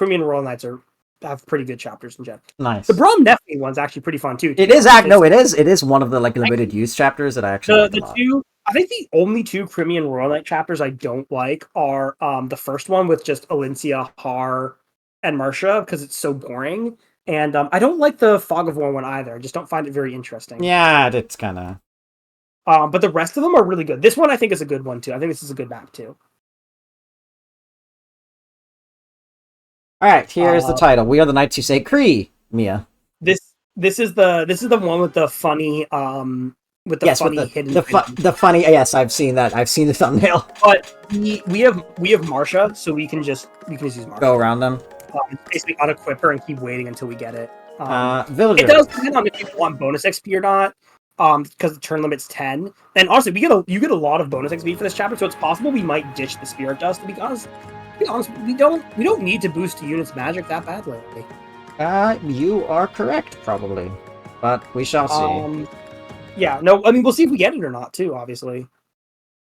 Crimean Royal Knights have pretty good chapters in general. Nice. The Brom Nephi one's actually pretty fun too. It is one of the like limited use chapters that I actually like a lot. I think the only two Crimean Royal Knight chapters I don't like are the first one with just Alincia, Har, and Marcia because it's so boring. And I don't like the Fog of War one either. I just don't find it very interesting. Yeah, it's kind of... but the rest of them are really good. This one I think is a good one too. I think this is a good map too. All right, here's the title. We are the knights who say Creee, Mia. This is the one with the funny the funny. Yes, I've seen that. I've seen the thumbnail. But we have Marcia, so we can just use Marcia. Go around them. Basically unequip her and keep waiting until we get it. Villagers. It does depend on if you want bonus XP or not. Because the turn limit's 10. And honestly, you get a lot of bonus XP for this chapter, so it's possible we might ditch the Spirit Dust because, to be honest, we don't need to boost units magic that badly. You are correct, probably, but we shall see. Yeah, no, I mean we'll see if we get it or not too. Obviously.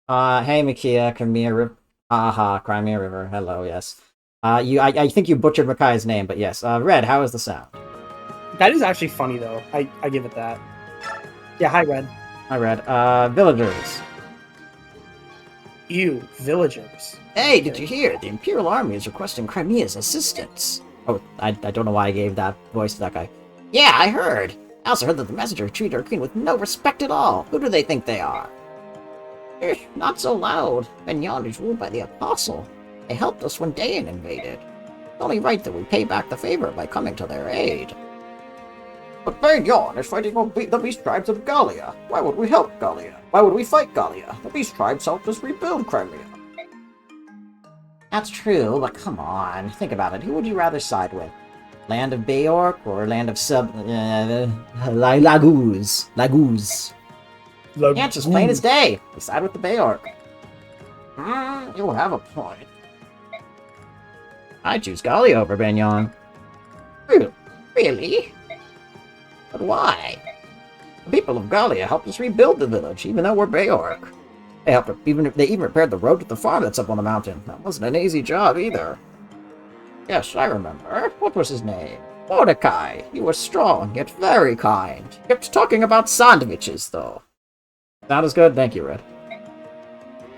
Hey, Makia, Crimea River. Crimea River. Hello, yes. I think you butchered Makai's name, but yes. Red, how is the sound? That is actually funny though. I give it that. Yeah, hi, Red. Hi, Red. Villagers. You, villagers. Hey, did you hear? The Imperial Army is requesting Crimea's assistance. Oh, I don't know why I gave that voice to that guy. Yeah, I heard. I also heard that the messenger treated our queen with no respect at all. Who do they think they are? Not so loud. Benyon is ruled by the Apostle. They helped us when Dayan invaded. It's only right that we pay back the favor by coming to their aid. But Benyon is fighting the Beast Tribes of Gallia. Why would we help Gallia? Why would we fight Gallia? The Beast Tribes helped us rebuild Crimea. That's true, but come on. Think about it. Who would you rather side with? Land of Bayork or land of Laguz? Laguz. The answer's plain as day. We side with the Bayork. You'll have a point. I choose Gallia over Benyon. Really? But why? The people of Gallia helped us rebuild the village, even though we're Bayork. They even repaired the road to the farm that's up on the mountain. That wasn't an easy job either. Yes, I remember. What was his name? Mordecai. He was strong, yet very kind. Kept talking about sandwiches, though. That is good, thank you, Red.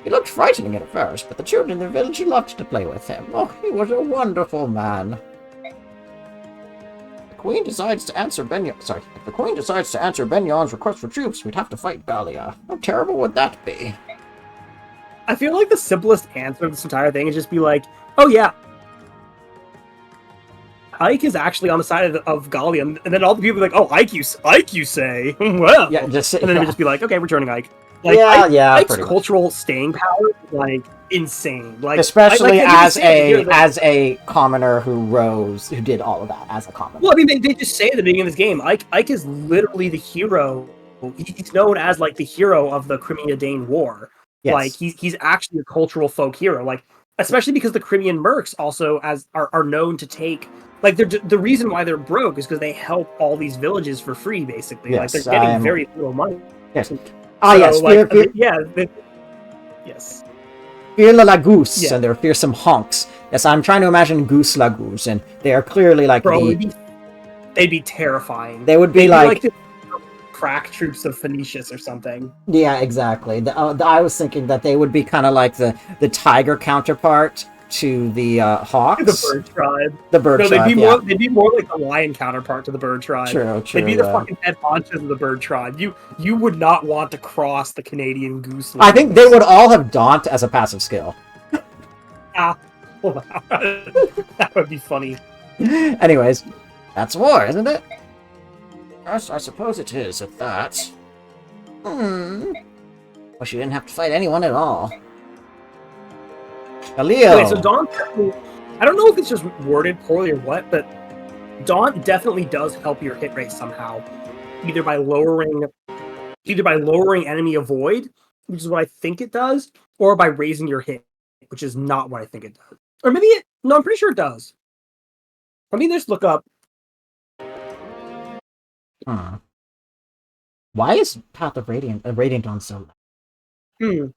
He looked frightening at first, but the children in the village loved to play with him. Oh, he was a wonderful man. If the Queen decides to answer Benyon's request for troops, we'd have to fight Gallia. How terrible would that be? I feel like the simplest answer to this entire thing is just be like, oh yeah, Ike is actually on the side of Gallia, and then all the people are like, oh, Ike you say? Well. Yeah, and then they would just be like, okay, we're turning Ike. Like, Ike's cultural staying power is, like, insane. Like, especially as a commoner who did all of that as a commoner. Well, I mean, they just say at the beginning of this game, Ike is literally the hero. He's known as, like, the hero of the Crimean-Dane War. Yes. Like, he's actually a cultural folk hero. Like, especially because the Crimean mercs also are known to take... Like, the reason why they're broke is because they help all these villages for free, basically. Yes, like, they're getting very little money. Yes. Yes. Yes. Fear la Goose, and they're fearsome honks. Yes, I'm trying to imagine Goose la Goose, and they are clearly like they'd be terrifying. They would be like the crack troops of Phoenicius or something. Yeah, exactly. I was thinking that they would be kind of like the tiger counterpart to the hawks. The bird tribe. The bird tribe. They'd be more like the lion counterpart to the bird tribe. True. They'd be the fucking head honchos of the bird tribe. You would not want to cross the Canadian goose. I think they would all have Daunt as a passive skill. Well, that would be funny. Anyways, that's war, isn't it? Yes, I suppose it is at that. Wish you didn't have to fight anyone at all. Galio. Okay, so Daunt, I don't know if it's just worded poorly or what, but Daunt definitely does help your hit rate somehow. Either by lowering enemy avoid, which is what I think it does, or by raising your hit, which is not what I think it does. Or maybe no, I'm pretty sure it does. Let me just look up. Why is Path of Radiant Dawn so low?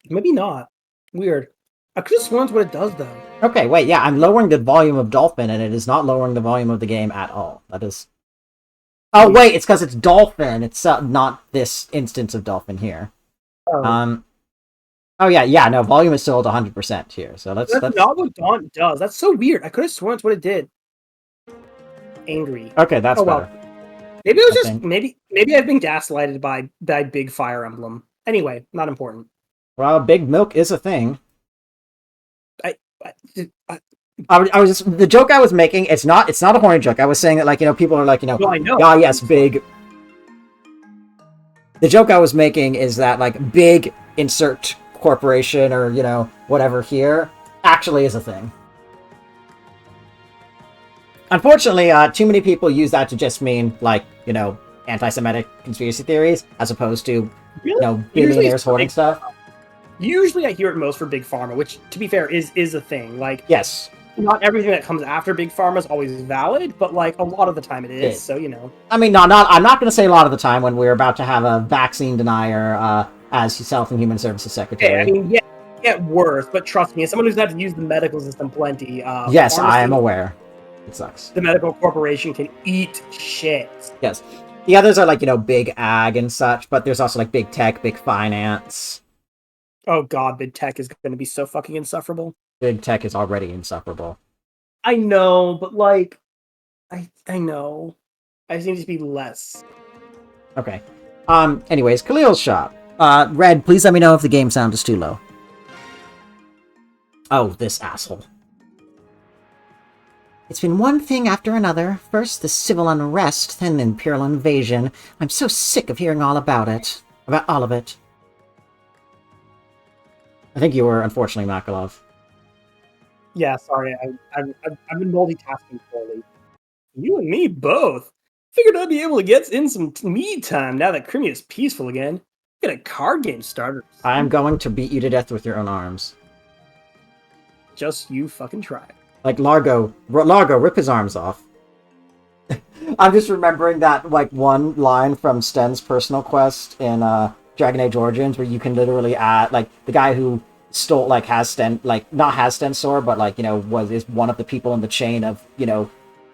Maybe not. Weird. I could have sworn that's what it does, though. Okay, wait, yeah, I'm lowering the volume of Dolphin, and it is not lowering the volume of the game at all. That is... Oh, wait, it's because it's Dolphin. It's not this instance of Dolphin here. Oh. Oh, yeah, no, volume is still at 100% here, so that's not what Daunt does. That's so weird. I could have sworn that's what it did. Angry. Okay, that's better. Maybe it was maybe I've been gaslighted by Big Fire Emblem. Anyway, not important. Well, Big Milk is a thing. I was just, the joke I was making, it's not a horny joke. I was saying that, like, people are like, well, I know. Oh, yes, big. The joke I was making is that, like, big insert corporation or, whatever here actually is a thing. Unfortunately, too many people use that to just mean, like, anti-Semitic conspiracy theories, as opposed to, billionaires hoarding stuff. Usually I hear it most for Big Pharma, which, to be fair, is a thing. Like, yes. Not everything that comes after Big Pharma is always valid, but, like, a lot of the time it is, so, I mean, I'm not going to say a lot of the time when we're about to have a vaccine denier as Health and Human Services Secretary. I mean, get worse, but trust me, as someone who's had to use the medical system plenty... yes, I am aware. It sucks. The medical corporation can eat shit. Yes. The others are, like, big ag and such, but there's also, like, big tech, big finance. Oh god, big tech is going to be so fucking insufferable. Big tech is already insufferable. I know, but, like, I know. I just need to be less. Okay. Anyways, Khalil's shop. Red, please let me know if the game sound is too low. Oh, this asshole. It's been one thing after another. First the civil unrest, then the Imperial invasion. I'm so sick of hearing all about it. About all of it. I think you were, unfortunately, Makalov. Yeah, sorry. I've been multitasking poorly. You and me both. Figured I'd be able to get in some me time now that Creee is peaceful again. Get a card game started. I am going to beat you to death with your own arms. Just you fucking try. Like Largo, rip his arms off. I'm just remembering that, like, one line from Sten's personal quest in Dragon Age Origins, where you can literally add, like, the guy who stole, like, has Sten, like, not has Sten's sword, but, like, is one of the people in the chain of,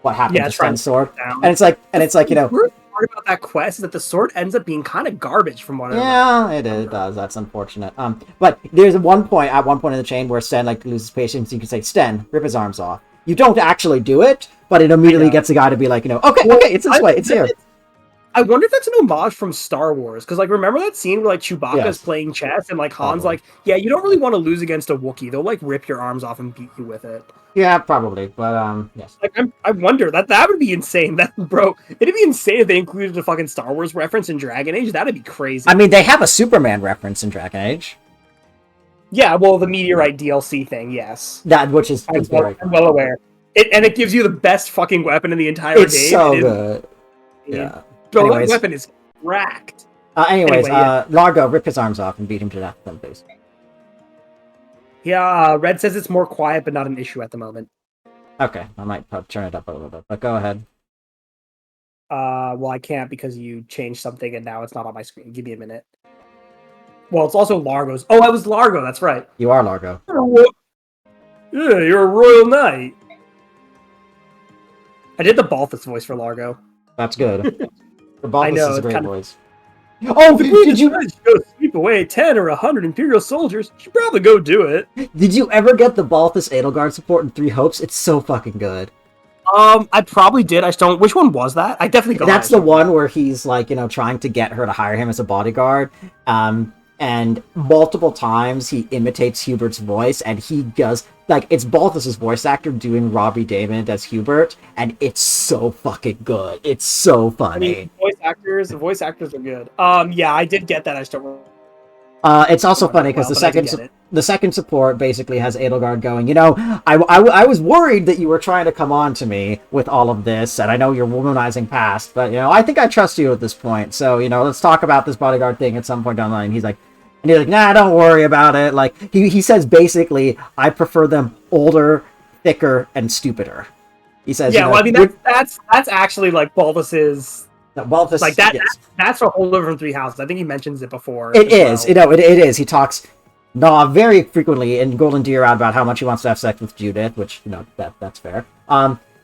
what happened to Sten's sword. And it's like, The worst part about that quest is that the sword ends up being kind of garbage from what I remember. It does. That's unfortunate. But there's at one point in the chain where Sten, like, loses patience. You can say, Sten, rip his arms off. You don't actually do it, but it immediately gets the guy to be like, okay, it's this way, it's here. I wonder if that's an homage from Star Wars, because, like, remember that scene where, like, Chewbacca's playing chess, and, like, Han's like, yeah, you don't really want to lose against a Wookiee. They'll, like, rip your arms off and beat you with it. Yeah, probably, but, yes. Like, I wonder, that would be insane. Bro, it'd be insane if they included a fucking Star Wars reference in Dragon Age. That'd be crazy. I mean, they have a Superman reference in Dragon Age. Yeah, well, the Meteorite DLC thing, yes. That, which is... I'm well aware. It gives you the best fucking weapon in the entire game. It's so good. Yeah. Bro, that weapon is cracked. Anyway, Largo, rip his arms off and beat him to death, then, please. Yeah, Red says it's more quiet, but not an issue at the moment. Okay, I might turn it up a little bit, but go ahead. Well, I can't because you changed something and now it's not on my screen. Give me a minute. Well, it's also Largo's. Oh, I was Largo, that's right. You are Largo. Yeah, you're a royal knight. I did the Balthus voice for Largo. That's good. The Balthus is a great voice. Oh, did you go sweep away 10 or 100 Imperial soldiers? You should probably go do it. Did you ever get the Balthus Edelgard support in 3 Hopes? It's so fucking good. I probably did. I just don't. Which one was that? I definitely got. That's the one where he's like, trying to get her to hire him as a bodyguard. And multiple times he imitates Hubert's voice, and he does, like, it's Balthus's voice actor doing Robbie Daymond as Hubert, and it's so fucking good. It's so funny. I mean, the voice actors are good. Yeah, I did get that. I still. It's also funny because the second support basically has Edelgard going, I was worried that you were trying to come on to me with all of this, and I know you're womanizing past, but, I think I trust you at this point, so, let's talk about this bodyguard thing at some point down the line. He's like, nah, don't worry about it. Like, he says basically, I prefer them older, thicker, and stupider. He says, yeah, well, I mean, that's actually, like, Balthus's... Balthus, like that. Yes. That's a whole over from 3 Houses. I think he mentions it before. It is. It is. He talks Nah, very frequently in Golden Deer out about how much he wants to have sex with Judith, which, that's fair.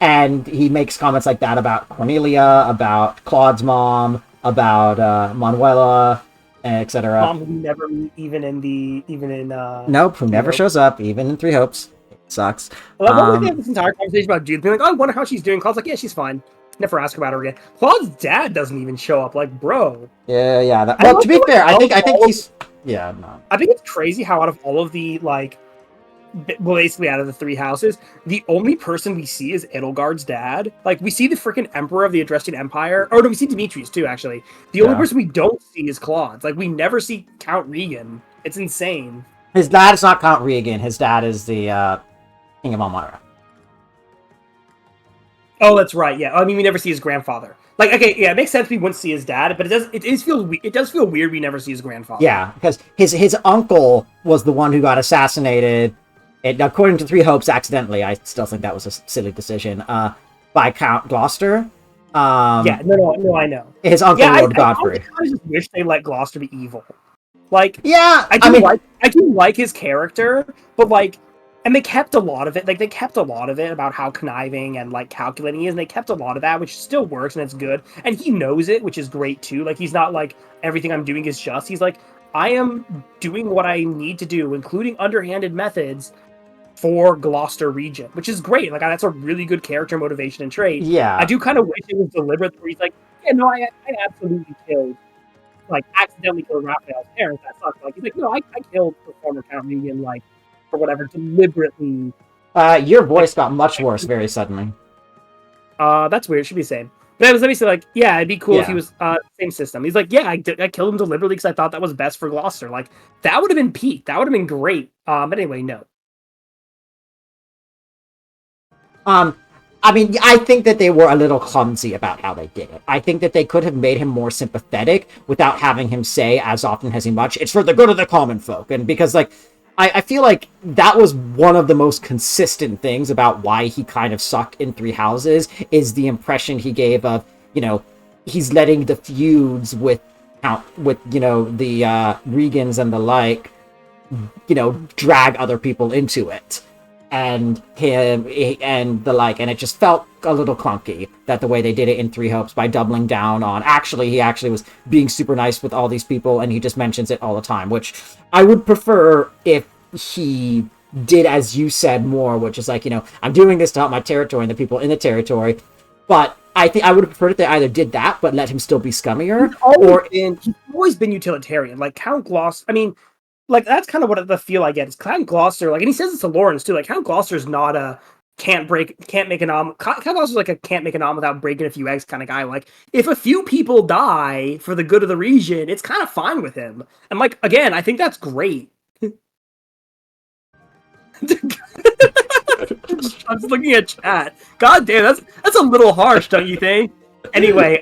And he makes comments like that about Cornelia, about Claude's mom, about Manuela, etc. Mom who we never meet even in Nope, who Three never Hopes. shows up, even in Three Hopes. It sucks. Well, I've always had this entire conversation about Judith being like, oh, I wonder how she's doing. Claude's like, yeah, she's fine. Never ask about her again. Claude's dad doesn't even show up. Like, bro. Yeah. I Well, love to be how, fair, I like, think he's. Yeah, no. I think it's crazy how out of all of the, like, well, basically out of the three houses, the only person we see is Edelgard's dad. Like, we see the freaking emperor of the Adrestian Empire. Or no, we see Demetrius too, actually. The only person we don't see is Claude. Like, we never see Count Regan. It's insane. His dad is not Count Regan. His dad is the King of Elmira. Oh, that's right. Yeah, I mean, we never see his grandfather. Like, okay, yeah, it makes sense we wouldn't see his dad, but it does feel weird we never see his grandfather. Yeah, because his uncle was the one who got assassinated. And according to Three Hopes, accidentally. I still think that was a silly decision. By Count Gloucester. Yeah, no, I know. His uncle, Lord Godfrey. I kind of just wish they let Gloucester be evil. Like, yeah, I do like his character, but like, and they kept a lot of it. Like, they kept a lot of it about how conniving and like calculating he is, and they kept a lot of that, which still works and it's good. And he knows it, which is great too. Like, he's not like everything I'm doing is just. He's like, I am doing what I need to do, including underhanded methods for Gloucester region, which is great. Like, that's a really good character motivation and trait. Yeah. I do kind of wish it was deliberate where he's like, yeah, no, I absolutely killed, like, accidentally killed Raphael's parents. That sucks. Like, he's like, no, I killed the former Count Regan, like, or whatever, deliberately. Your voice got much worse very suddenly. That's weird. It should be the same. But let me say, like, yeah, it'd be cool if he was same system. He's like, yeah, I killed him deliberately because I thought that was best for Gloucester. Like, that would have been peak. That would have been great. But anyway, no. I mean, I think that they were a little clumsy about how they did it. I think that they could have made him more sympathetic without having him say as often as he much, it's for the good of the common folk. And because, like, I feel like that was one of the most consistent things about why he kind of sucked in Three Houses, is the impression he gave of, he's letting the feuds with the Regans and the like, drag other people into it. And him and the like, and it just felt a little clunky that the way they did it in Three Hopes by doubling down on he actually was being super nice with all these people, and he just mentions it all the time, which I would prefer if he did as you said more, which is like, I'm doing this to help my territory and the people in the territory. But I think I would have preferred if they either did that but let him still be scummier, he's always been utilitarian. Like, Count Gloucester, I mean, like, that's kind of what the feel I get is Count Gloucester, like, and he says it to Lawrence too, like, Count Gloucester's not a can't make an omelet. Count Gloucester's like a can't make an omelet without breaking a few eggs kind of guy. Like, if a few people die for the good of the region, it's kind of fine with him. And, like, again, I think that's great. I'm just looking at chat. God damn, that's a little harsh, don't you think? Anyway,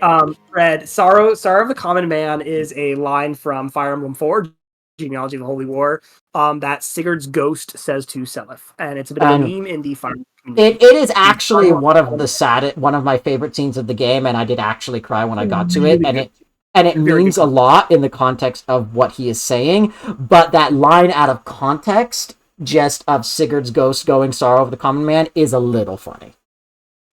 Fred, Sorrow of the Common Man is a line from Fire Emblem 4, Genealogy of the Holy War, that Sigurd's ghost says to Seliph, and it's a bit of a meme in the Fire community. It is actually one of my favorite scenes of the game, and I did actually cry when I got to it, and it means a lot in the context of what he is saying, but that line out of context, just of Sigurd's ghost going Sorrow of the Common Man, is a little funny.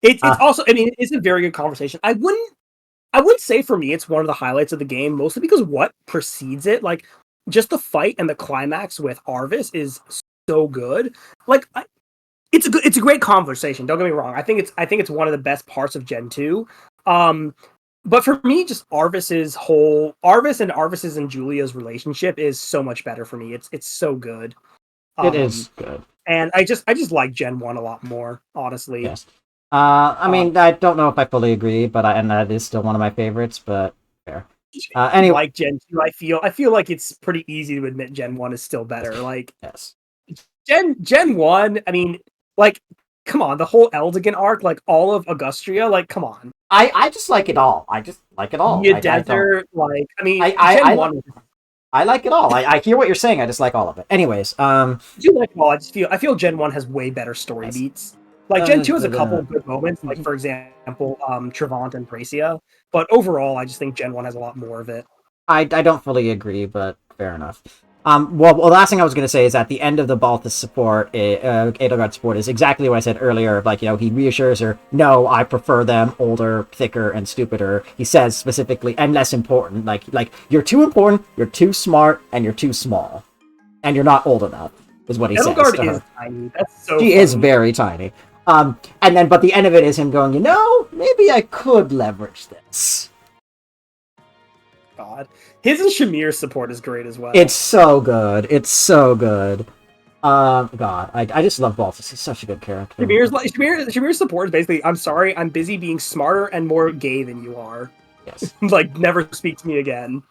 It's also, I mean, it's a very good conversation. I wouldn't say for me it's one of the highlights of the game, mostly because what precedes it, like, just the fight and the climax with Arvis is so good. Like, it's a great conversation. Don't get me wrong. I think it's one of the best parts of Gen 2. But for me, just Arvis and Arvis's and Julia's relationship is so much better for me. It's so good. It is good. And I just like Gen 1 a lot more, honestly. Yes. I mean, I don't know if I fully agree, and that is still one of my favorites, but fair. Anyway, like Gen 2, I feel like it's pretty easy to admit Gen 1 is still better. Like, yes. Gen 1, I mean, like, come on, the whole Eldigan arc, like, all of Augustria, like, come on. I just like it all. I just like it all. Desert, like, I mean, Gen 1... I like it all. I hear what you're saying. I just like all of it. Anyways, I do like it all. I feel Gen 1 has way better story beats. Like, Gen 2 has a couple of good moments, like, for example, Trevant and Praecia. But overall, I just think Gen 1 has a lot more of it. I don't fully agree, but fair enough. Well, the last thing I was going to say is at the end of the Balthus support, Edelgard support is exactly what I said earlier. Like, he reassures her, no, I prefer them older, thicker, and stupider. He says specifically, and less important. Like you're too important, you're too smart, and you're too small. And you're not old enough, is what he says to Edelgard her. is tiny. That's so She funny. is very tiny. But the end of it is him going, maybe I could leverage this. God. His and Shamir's support is great as well. It's so good. It's so good. God, I just love Balthus. He's such a good character. Shamir's support is basically, I'm sorry, I'm busy being smarter and more gay than you are. Yes. Like, never speak to me again.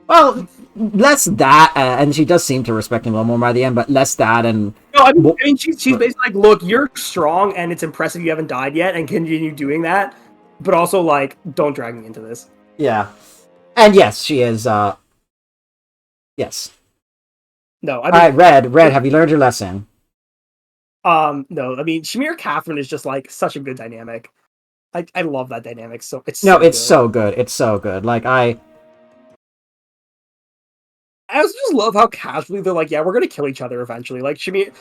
Well, less that, and she does seem to respect him a little more by the end, but less that and... No, I mean she's basically like, look, you're strong and it's impressive you haven't died yet and continue doing that, but also, like, don't drag me into this. Yeah. And yes, she is, yes. No, I mean... Alright, Red, have you learned your lesson? No, I mean, Shamir Catherine is just, like, such a good dynamic. I love that dynamic, so it's No, so it's good. so good. It's so good. Like, I also just love how casually they're like, yeah, we're gonna kill each other eventually. Like, Shamir...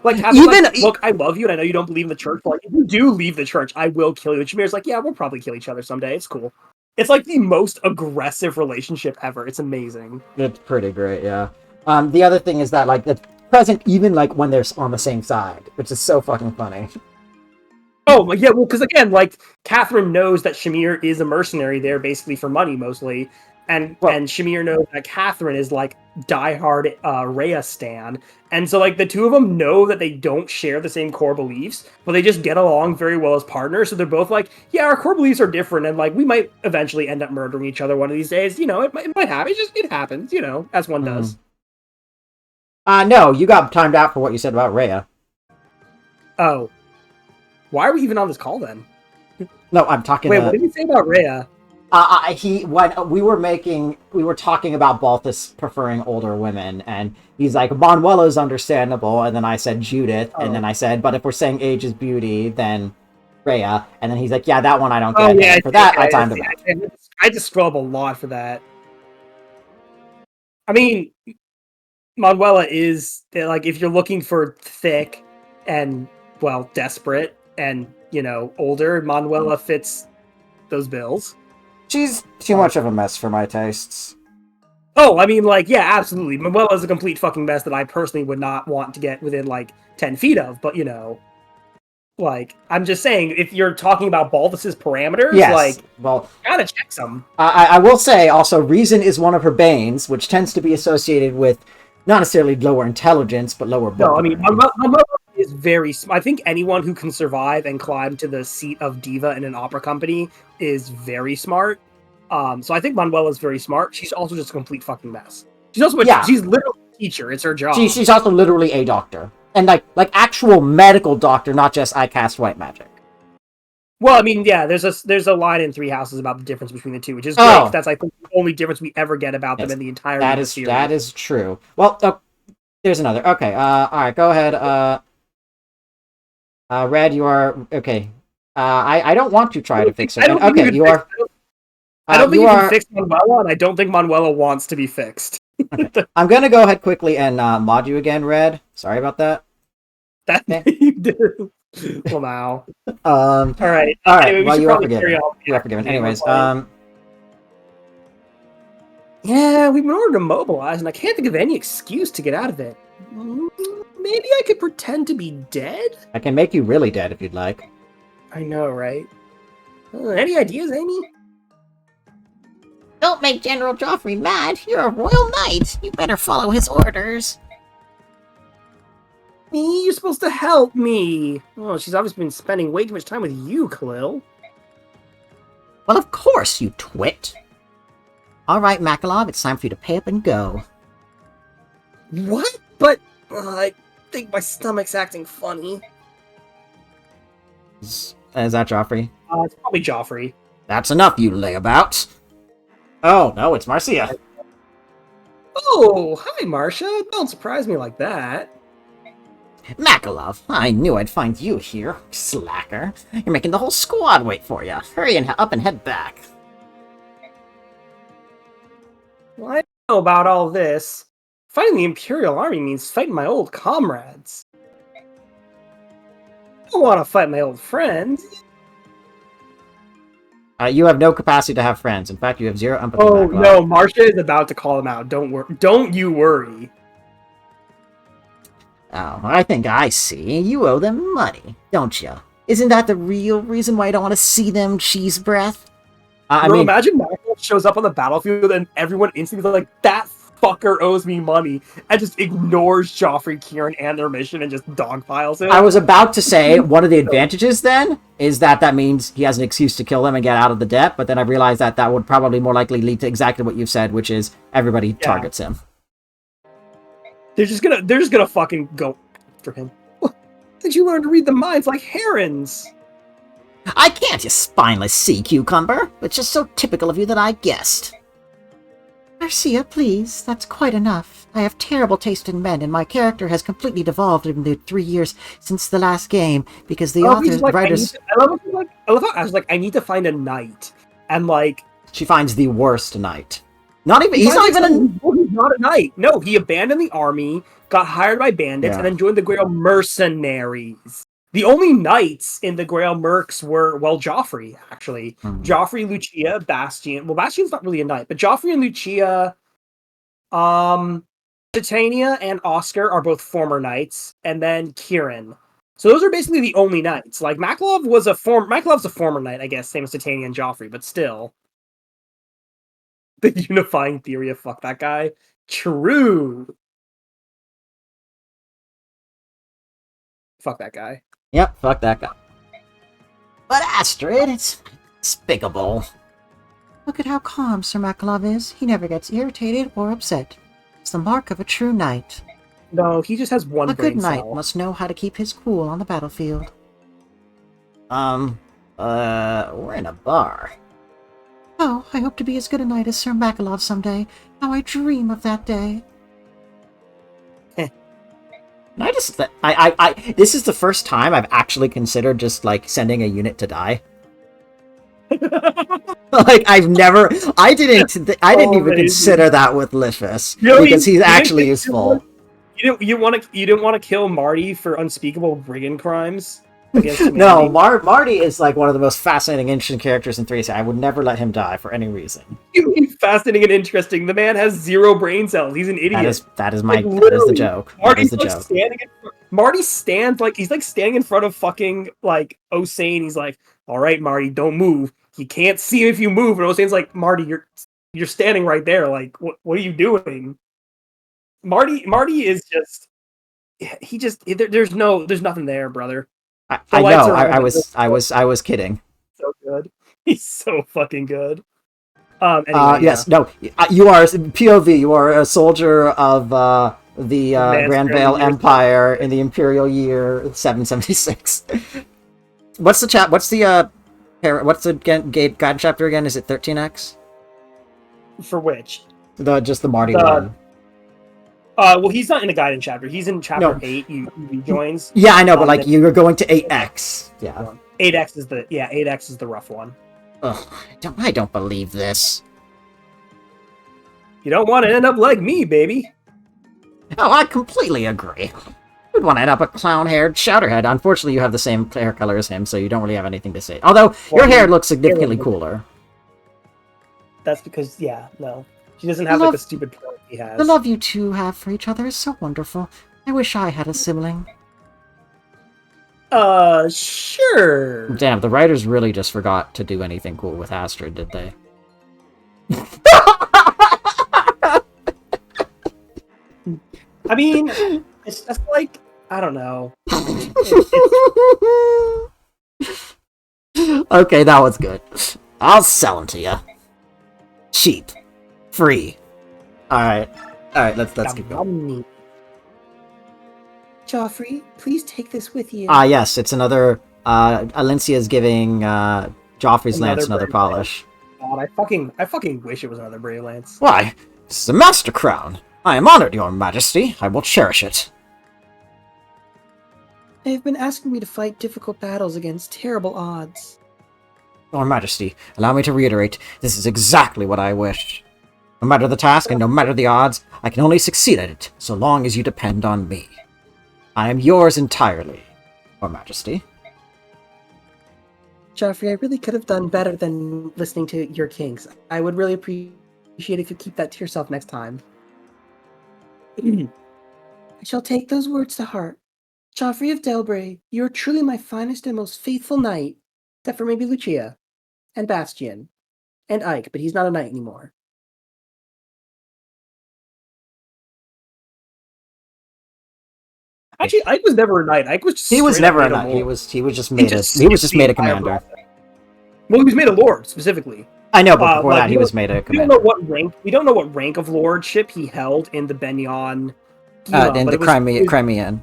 Like, Even... like, look, I love you, and I know you don't believe in the church, but, like, if you do leave the church, I will kill you. And Shamir's like, yeah, we'll probably kill each other someday. It's cool. It's, like, the most aggressive relationship ever. It's amazing. It's pretty great, yeah. The other thing is that, like, it's present even, like, when they're on the same side, which is so fucking funny. Oh, yeah, well, because, again, like, Catherine knows that Shamir is a mercenary there, basically for money, mostly. And Shamir knows that Catherine is, like, diehard Rhea stan. And so, like, the two of them know that they don't share the same core beliefs, but they just get along very well as partners. So they're both like, yeah, our core beliefs are different, and, like, we might eventually end up murdering each other one of these days. You know, it might happen. It happens, you know, as one does. No, you got timed out for what you said about Rhea. Oh. Why are we even on this call, then? No, I'm talking... Wait, what did you say about Rhea? When we were talking about Balthus preferring older women, and he's like, Manuela's understandable, and then I said Judith, and then I said, but if we're saying age is beauty, then Rhea, and then he's like, yeah, that one I don't get. Yeah, for that, I timed him out. I just scroll up a lot for that. I mean, Manuela is, like, if you're looking for thick and, well, desperate and, you know, older, Manuela fits those bills. She's too much of a mess for my tastes. Oh, I mean, like, yeah, absolutely. Manuela is a complete fucking mess that I personally would not want to get within, like, 10 feet of, but, you know, like, I'm just saying, if you're talking about Balthus's parameters, yes, like, well, gotta check some. I will say, also, reason is one of her banes, which tends to be associated with not necessarily lower intelligence, but lower book. No, I mean, Manuela is very... I think anyone who can survive and climb to the seat of diva in an opera company is very smart. So I think Manuela is very smart. She's also just a complete fucking mess. She's also she's literally a teacher. It's her job. She's also literally a doctor. And like actual medical doctor, not just I cast white magic. Well, I mean, yeah, there's a line in Three Houses about the difference between the two, which is great. That's, I think, the only difference we ever get about them in the entire series. That is true. Well, there's another. Okay, all right, go ahead. Red, you are okay. I don't want to try to fix it. Okay, you are. I don't think you can fix Manuela, and I don't think Manuela wants to be fixed. Okay. I'm gonna go ahead quickly and mod you again, Red. Sorry about that. You did. Well, now. All right. Anyway, well, you are forgiven. You are forgiven. Anyways, yeah, we've been ordered to mobilize, and I can't think of any excuse to get out of it. Maybe I could pretend to be dead? I can make you really dead if you'd like. I know, right? Any ideas, Amy? Don't make General Joffrey mad. You're a royal knight. You better follow his orders. Me? You're supposed to help me. Oh, she's obviously been spending way too much time with you, Khalil. Well, of course, you twit. All right, Makalov, it's time for you to pay up and go. What? But I think my stomach's acting funny. Is that Joffrey? It's probably Joffrey. That's enough, you layabout. Oh, no, it's Marcia. Oh, hi, Marcia. Don't surprise me like that. Makalov, I knew I'd find you here, slacker. You're making the whole squad wait for you. Hurry up and head back. Why know about all this. Fighting the Imperial Army means fighting my old comrades. I don't want to fight my old friends. You have no capacity to have friends. In fact, you have zero empathy. Oh no, Marcia is about to call him out. Don't you worry. Oh, I think I see. You owe them money, don't you? Isn't that the real reason why I don't want to see them cheese breath? I mean, imagine Michael shows up on the battlefield and everyone instantly is like, that fucker owes me money, and just ignores Joffrey, Kieran, and their mission and just dogpiles him. I was about to say, one of the advantages then is that means he has an excuse to kill them and get out of the debt, but then I realized that would probably more likely lead to exactly what you've said, which is everybody targets him. They're just gonna fucking go after him. Did you learn to read the minds like herons? I can't, you spineless sea cucumber. It's just so typical of you that I guessed. Garcia, please. That's quite enough. I have terrible taste in men, and my character has completely devolved in the 3 years since the last game, because the writers... I love how I was like, I need to find a knight. And like... She finds the worst knight. He's not even a knight. No, he abandoned the army, got hired by bandits, and then joined the Grail mercenaries. The only knights in the Grail Mercs were, well, Joffrey, actually. Joffrey, Lucia, Bastian. Well, Bastian's not really a knight, but Joffrey and Lucia, Titania and Oscar are both former knights, and then Kieran. So those are basically the only knights. Like, Maklov's a former knight, I guess, same as Titania and Joffrey, but still. The unifying theory of fuck that guy. True. Fuck that guy. Yep, fuck that guy. But Astrid, it's despicable. Look at how calm Sir Makalov is. He never gets irritated or upset. It's the mark of a true knight. No, he just has one A brain good knight cell. must know how to keep his cool on the battlefield. We're in a bar. Oh, I hope to be as good a knight as Sir Makalov someday. How I dream of that day. This is the first time I've actually considered just, like, sending a unit to die. Like, I didn't even consider that with Lifus, because he's actually useful. You didn't want to kill Marty for unspeakable brigand crimes? No, Marty is like one of the most fascinating, interesting characters in 3C. I would never let him die for any reason. He's fascinating and interesting. The man has 0 brain cells. He's an idiot. That is the joke. Marty stands like he's like standing in front of fucking like Osane. He's like, "All right, Marty, don't move. You can't see if you move." And Osane's like, "Marty, you're standing right there. Like, what are you doing?" Marty is just there's nothing there, brother. I know. I was kidding. So good. He's so fucking good. Anyway, yes. No. You are POV. You are a soldier of the Grand Vale Empire in the Imperial year 776. What's the guide chapter again? Is it 13X? For which? Just the Marty one. Well, he's not in the guidance chapter. He's in chapter 8. He rejoins. Yeah, I know, but like you're going to 8X. Yeah. 8X is the rough one. Ugh, I don't believe this. You don't want to end up like me, baby. Oh, I completely agree. You'd want to end up a clown-haired shouterhead. Unfortunately, you have the same hair color as him, so you don't really have anything to say. Although your hair looks significantly cooler. That's because, no. She doesn't have like the stupid point he has. The love you two have for each other is so wonderful. I wish I had a sibling. Sure. Damn, the writers really just forgot to do anything cool with Astrid, did they? I mean, it's just like, I don't know. Okay, that was good. I'll sell them to you. Cheap. Free. Alright, let's keep going. Joffrey, please take this with you. Yes, it's another, Alencia's giving, Joffrey's lance another polish. God, I fucking wish it was another Brave Lance. Why, this is a Master Crown. I am honored, Your Majesty. I will cherish it. They have been asking me to fight difficult battles against terrible odds. Your Majesty, allow me to reiterate, this is exactly what I wish. No matter the task and no matter the odds, I can only succeed at it, so long as you depend on me. I am yours entirely, Your Majesty. Joffrey, I really could have done better than listening to your kings. I would really appreciate if you keep that to yourself next time. I shall take those words to heart. Joffrey of Delbray, you are truly my finest and most faithful knight, except for maybe Lucia, and Bastian, and Ike, but he's not a knight anymore. Actually, Ike was never a knight. Ike was just He was straight up never a made knight. lord. He was just He made just he was just skipped made a the entire commander. process. Well, he was made a lord specifically. I know, but before Like, that, he was made a We don't commander. know what rank. We don't know what rank of lordship he held in the Benyon. In the Crimean.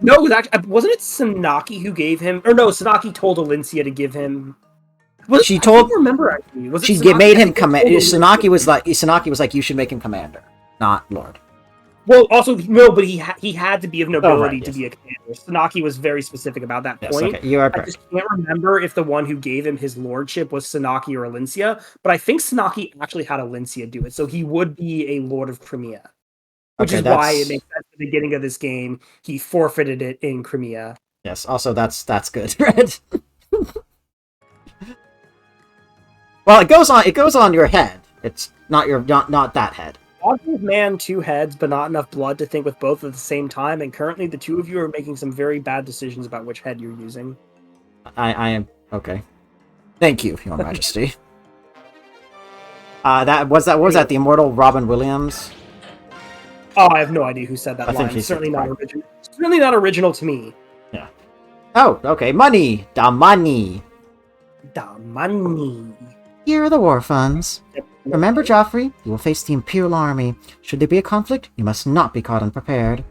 No, it was actually, wasn't it Sanaki who gave him? Or no, Sanaki told Alincia to give him. She I told. don't remember actually. Was it She Sanaki? made I him think they commander. told Alincia. Sanaki was like, you should make him commander, not lord. Well, also no, but he had to be of nobility yes. to be a commander. Sanaki was very specific about that Yes, point. okay, you are I correct. just can't remember if the one who gave him his lordship was Sanaki or Alincia, but I think Sanaki actually had Alincia do it, so he would be a lord of Crimea. Which Okay, is why it makes sense at the beginning of this game he forfeited it in Crimea. Yes. Also, that's good, right? Well, it goes on your head. It's not that head. Obvious man, two heads, but not enough blood to think with both at the same time, and currently the two of you are making some very bad decisions about which head you're using. I am okay. Thank you, Your Majesty. What was that the immortal Robin Williams? Oh, I have no idea who said that I think line. he Certainly said not that. original. Certainly not original to me. Yeah. Oh, okay. Money, da money. Da money. Here are the war funds. Remember, Joffrey, you will face the Imperial Army. Should there be a conflict, you must not be caught unprepared.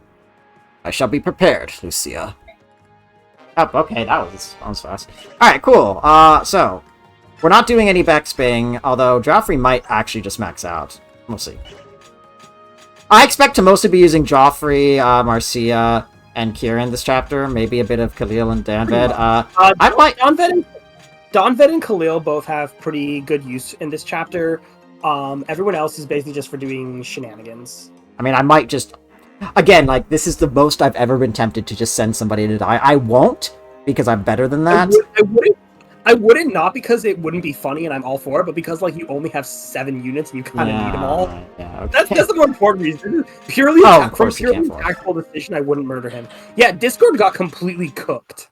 I shall be prepared, Lucia. Oh, okay, that was fast. Alright, cool. So, we're not doing any backsping, although Joffrey might actually just max out. We'll see. I expect to mostly be using Joffrey, Marcia, and Kieran this chapter. Maybe a bit of Khalil and Danved. I might... Donved and Khalil both have pretty good use in this chapter. Everyone else is basically just for doing shenanigans. I mean, I might just... Again, like, this is the most I've ever been tempted to just send somebody to die. I won't, because I'm better than that. I wouldn't, not because it wouldn't be funny and I'm all for it, but because, like, you only have 7 units and you kind of need them all. Yeah, okay. That's the more important reason. Purely of from course you purely can't tactical decision, I wouldn't murder him. Yeah, Discord got completely cooked.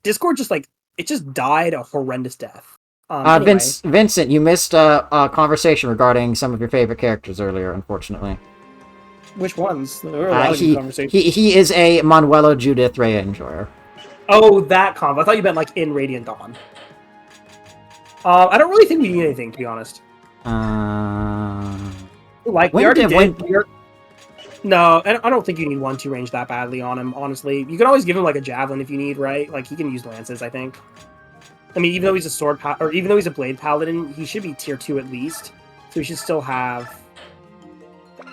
Discord just, like, it just died a horrendous death. Anyway. Vincent, you missed a conversation regarding some of your favorite characters earlier, unfortunately. Which ones? There were a lot of good conversations. He is a Manuelo Judith Rhea enjoyer. Oh, that combo. I thought you meant like in Radiant Dawn. I don't really think we need anything, to be honest. Like, we already did. No, I don't think you need 1-2 range that badly on him, honestly. You can always give him like a javelin if you need, right? Like, he can use lances, I think. I mean, even though he's a sword or even though he's a blade paladin, he should be tier 2 at least. So he should still have...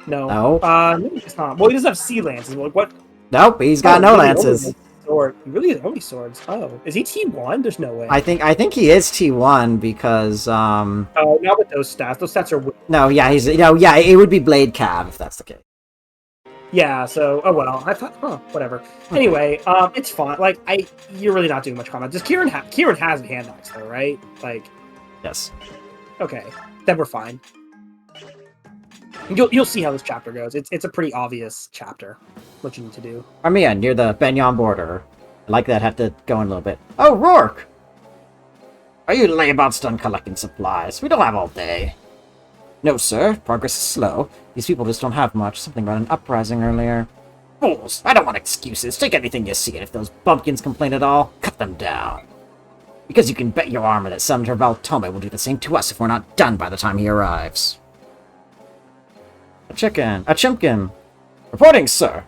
No. No, he's not. Well, he doesn't have sea lances. Like, what? Nope, he's got no lances. Sword. He really has only swords. Oh, is he T1? There's no way. I think he is T1 because Oh, not with those stats. Those stats are. No, yeah, it would be Blade Cav if that's the case. Yeah. So, oh well. I thought, whatever. Okay. Anyway, it's fine. Like, you're really not doing much combat. Just Kieran has a hand axe though, right? Like. Yes. Okay, then we're fine. You'll see how this chapter goes. It's a pretty obvious chapter. What you need to do. Armia, near the Benyon border. I like that. Have to go in a little bit. Oh, Rourke! Are you layabouts done collecting supplies? We don't have all day. No, sir. Progress is slow. These people just don't have much. Something about an uprising earlier. Fools! I don't want excuses. Take anything you see, and if those bumpkins complain at all, cut them down. Because you can bet your armor that Senator Valtome will do the same to us if we're not done by the time he arrives. A chimkin. Reporting, sir.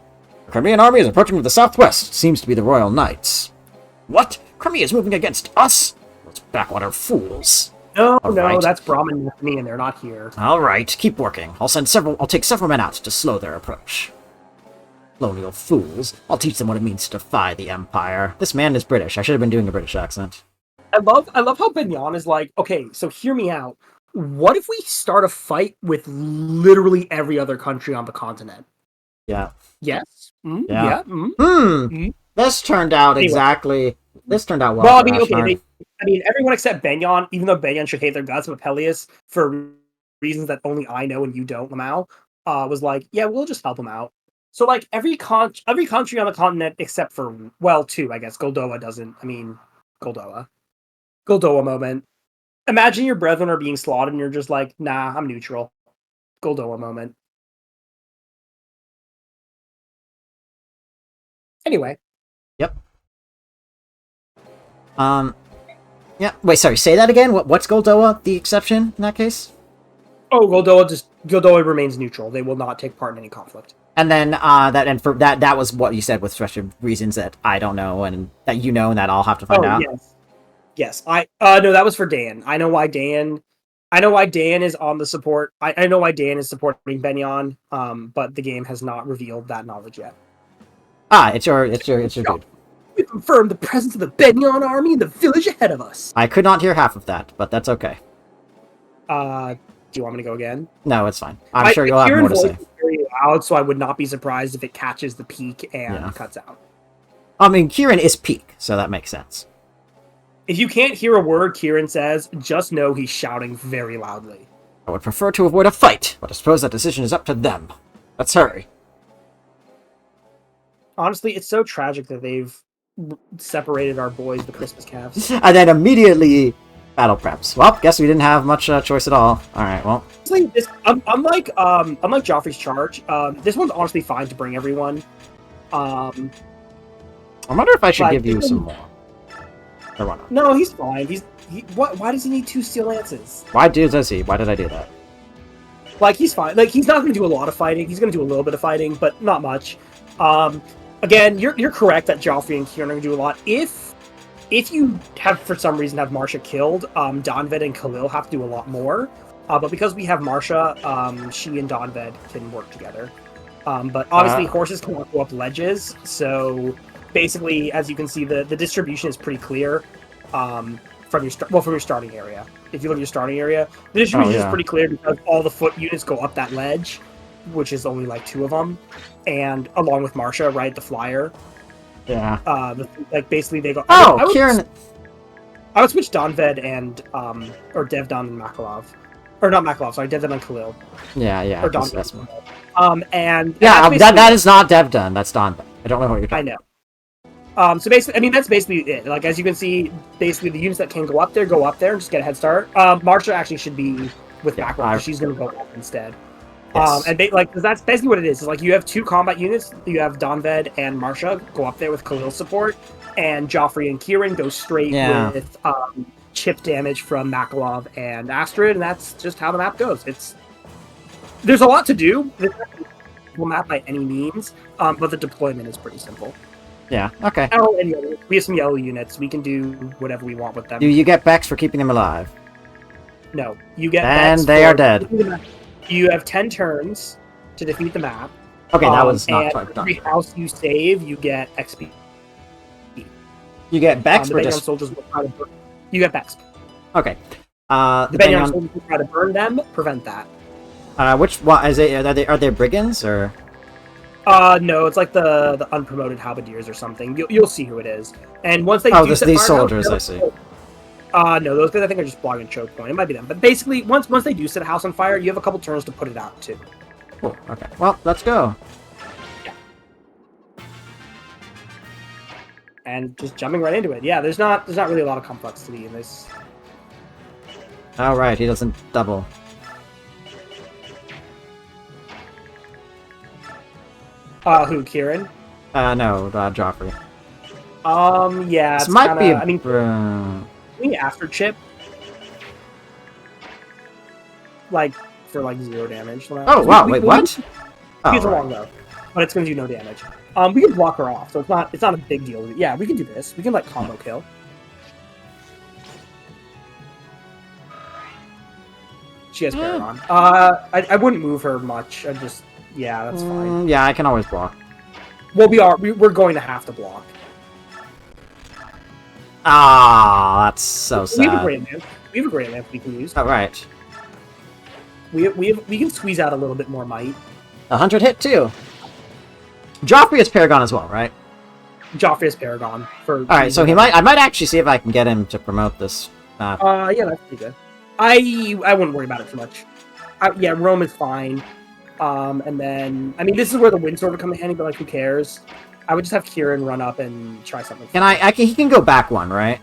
The Crimean army is approaching to the southwest. Seems to be the Royal Knights. What? Crimea is moving against us? Those backwater fools. No, that's Brahmin with me, and they're not here. All right, keep working. I'll take several men out to slow their approach. Colonial fools. I'll teach them what it means to defy the Empire. This man is British. I should have been doing a British accent. I love how Benyon is like, okay, so hear me out. what if we start a fight with literally every other country on the continent? Yeah. Yes. Yeah. Yeah. This turned out Anyway. exactly. This turned out well. Well, I for mean, okay. Ashnard. Everyone except Benyon, even though Benyon should hate their guts, but Peleus, for reasons that only I know and you don't, Lamau, was like, yeah, we'll just help him out. So, like, every country on the continent except for, well, two, I guess. Goldoa doesn't. I mean, Goldoa. Goldoa moment. Imagine your brethren are being slaughtered and you're just like, nah, I'm neutral. Goldoa moment. Anyway. Yep. Yeah. Wait, sorry. Say that again. What's Goldoa the exception in that case? Oh, Goldoa remains neutral. They will not take part in any conflict. And then that was what you said with special reasons that I don't know and that you know and that I'll have to find out. Yes. No, that was for Dan. I know why Dan is on the support. I know why Dan is supporting Benyon. But the game has not revealed that knowledge yet. It's your dude. We confirmed the presence of the Benyon army in the village ahead of us. I could not hear half of that, but that's okay. Do you want me to go again? No, it's fine. I'm sure you'll have more to say. Is very loud, so I would not be surprised if it catches the peak and cuts out. I mean, Kieran is peak, so that makes sense. If you can't hear a word Kieran says, just know he's shouting very loudly. I would prefer to avoid a fight, but I suppose that decision is up to them. Let's hurry. Honestly, it's so tragic that they've separated our boys, the Christmas calves. And then immediately battle preps. Well, guess we didn't have much choice at all. Alright, well. Unlike Joffrey's charge, this one's honestly fine to bring everyone. I wonder if I should give you some more. Or why not? No, he's fine. Why does he need 2 steel lances? Why does he? Why did I do that? Like, he's fine. Like, he's not going to do a lot of fighting. He's going to do a little bit of fighting, but not much. Again, you're correct that Joffrey and Kieran are going to do a lot. If you have, for some reason, have Marsha killed, Donved and Khalil have to do a lot more. But because we have Marsha, she and Donved can work together. But obviously, horses cannot go up ledges, so basically, as you can see, the distribution is pretty clear from your starting area. If you look at your starting area, the distribution is pretty clear because all the foot units go up that ledge, which is only like 2 of them, and along with Marsha, right, the flyer. Yeah. Basically they go. Kieran. I would switch Donved and or Devdon and Makalov, or not Makalov. Sorry, Devdon and Khalil. Yeah. Or Donved. That's one. And that is not Devdon. That's Donved. I don't know what you're talking. I know. So basically, I mean, that's basically it. Like, as you can see, basically the units that can go up there and just get a head start. Marsha actually should be with Makalov. She's going to go up instead. Yes. Because that's basically what it is. It's like you have 2 combat units. You have Donved and Marsha go up there with Khalil support, and Joffrey and Kieran go straight with chip damage from Makalov and Astrid, and that's just how the map goes. There's a lot to do. It's not a simple map by any means, but the deployment is pretty simple. Yeah. Okay. We have some yellow units. We can do whatever we want with them. Do you get Bex for keeping them alive? No, you get. And they are dead. You have 10 turns to defeat the map. Okay, that was not quite done. Every house you save, you get XP. You get Bex for just... soldiers will try to burn. You get Bex. Okay. The Benyon soldiers will try to burn them, prevent that. Is it? Are they brigands or? No, it's like the unpromoted halberdiers or something. You'll see who it is. And once they these soldiers, I see. No, those guys I think are just blocking choke point. It might be them, but basically, once they do set a house on fire, you have a couple turns to put it out too. Cool. Okay. Well, let's go. Yeah. And just jumping right into it. Yeah, there's not really a lot of complexity in this. All right, he doesn't double. Who? Kieran? No, Joffrey. Yeah. This might be. After chip, like for like 0 damage. Oh wow! Wait, what? It's long though, but it's going to do no damage. We can block her off, so it's not a big deal. Yeah, we can do this. We can like combo kill. She has Paragon. I wouldn't move her much. That's fine. Yeah, I can always block. Well, we're going to have to block. Ah, that's so sad. We have a Great Lamp we can use. Oh, right. we can squeeze out a little bit more might. 100 hit too. Joffrey is Paragon as well, right? Joffrey is Paragon. For All right, so I might actually see if I can get him to promote this map. Yeah, that's pretty good. I wouldn't worry about it too much. Yeah, Rome is fine. And then I mean, this is where the wind sword would come in handy, but like, who cares? I would just have Kieran run up and try something. He can go back one, right?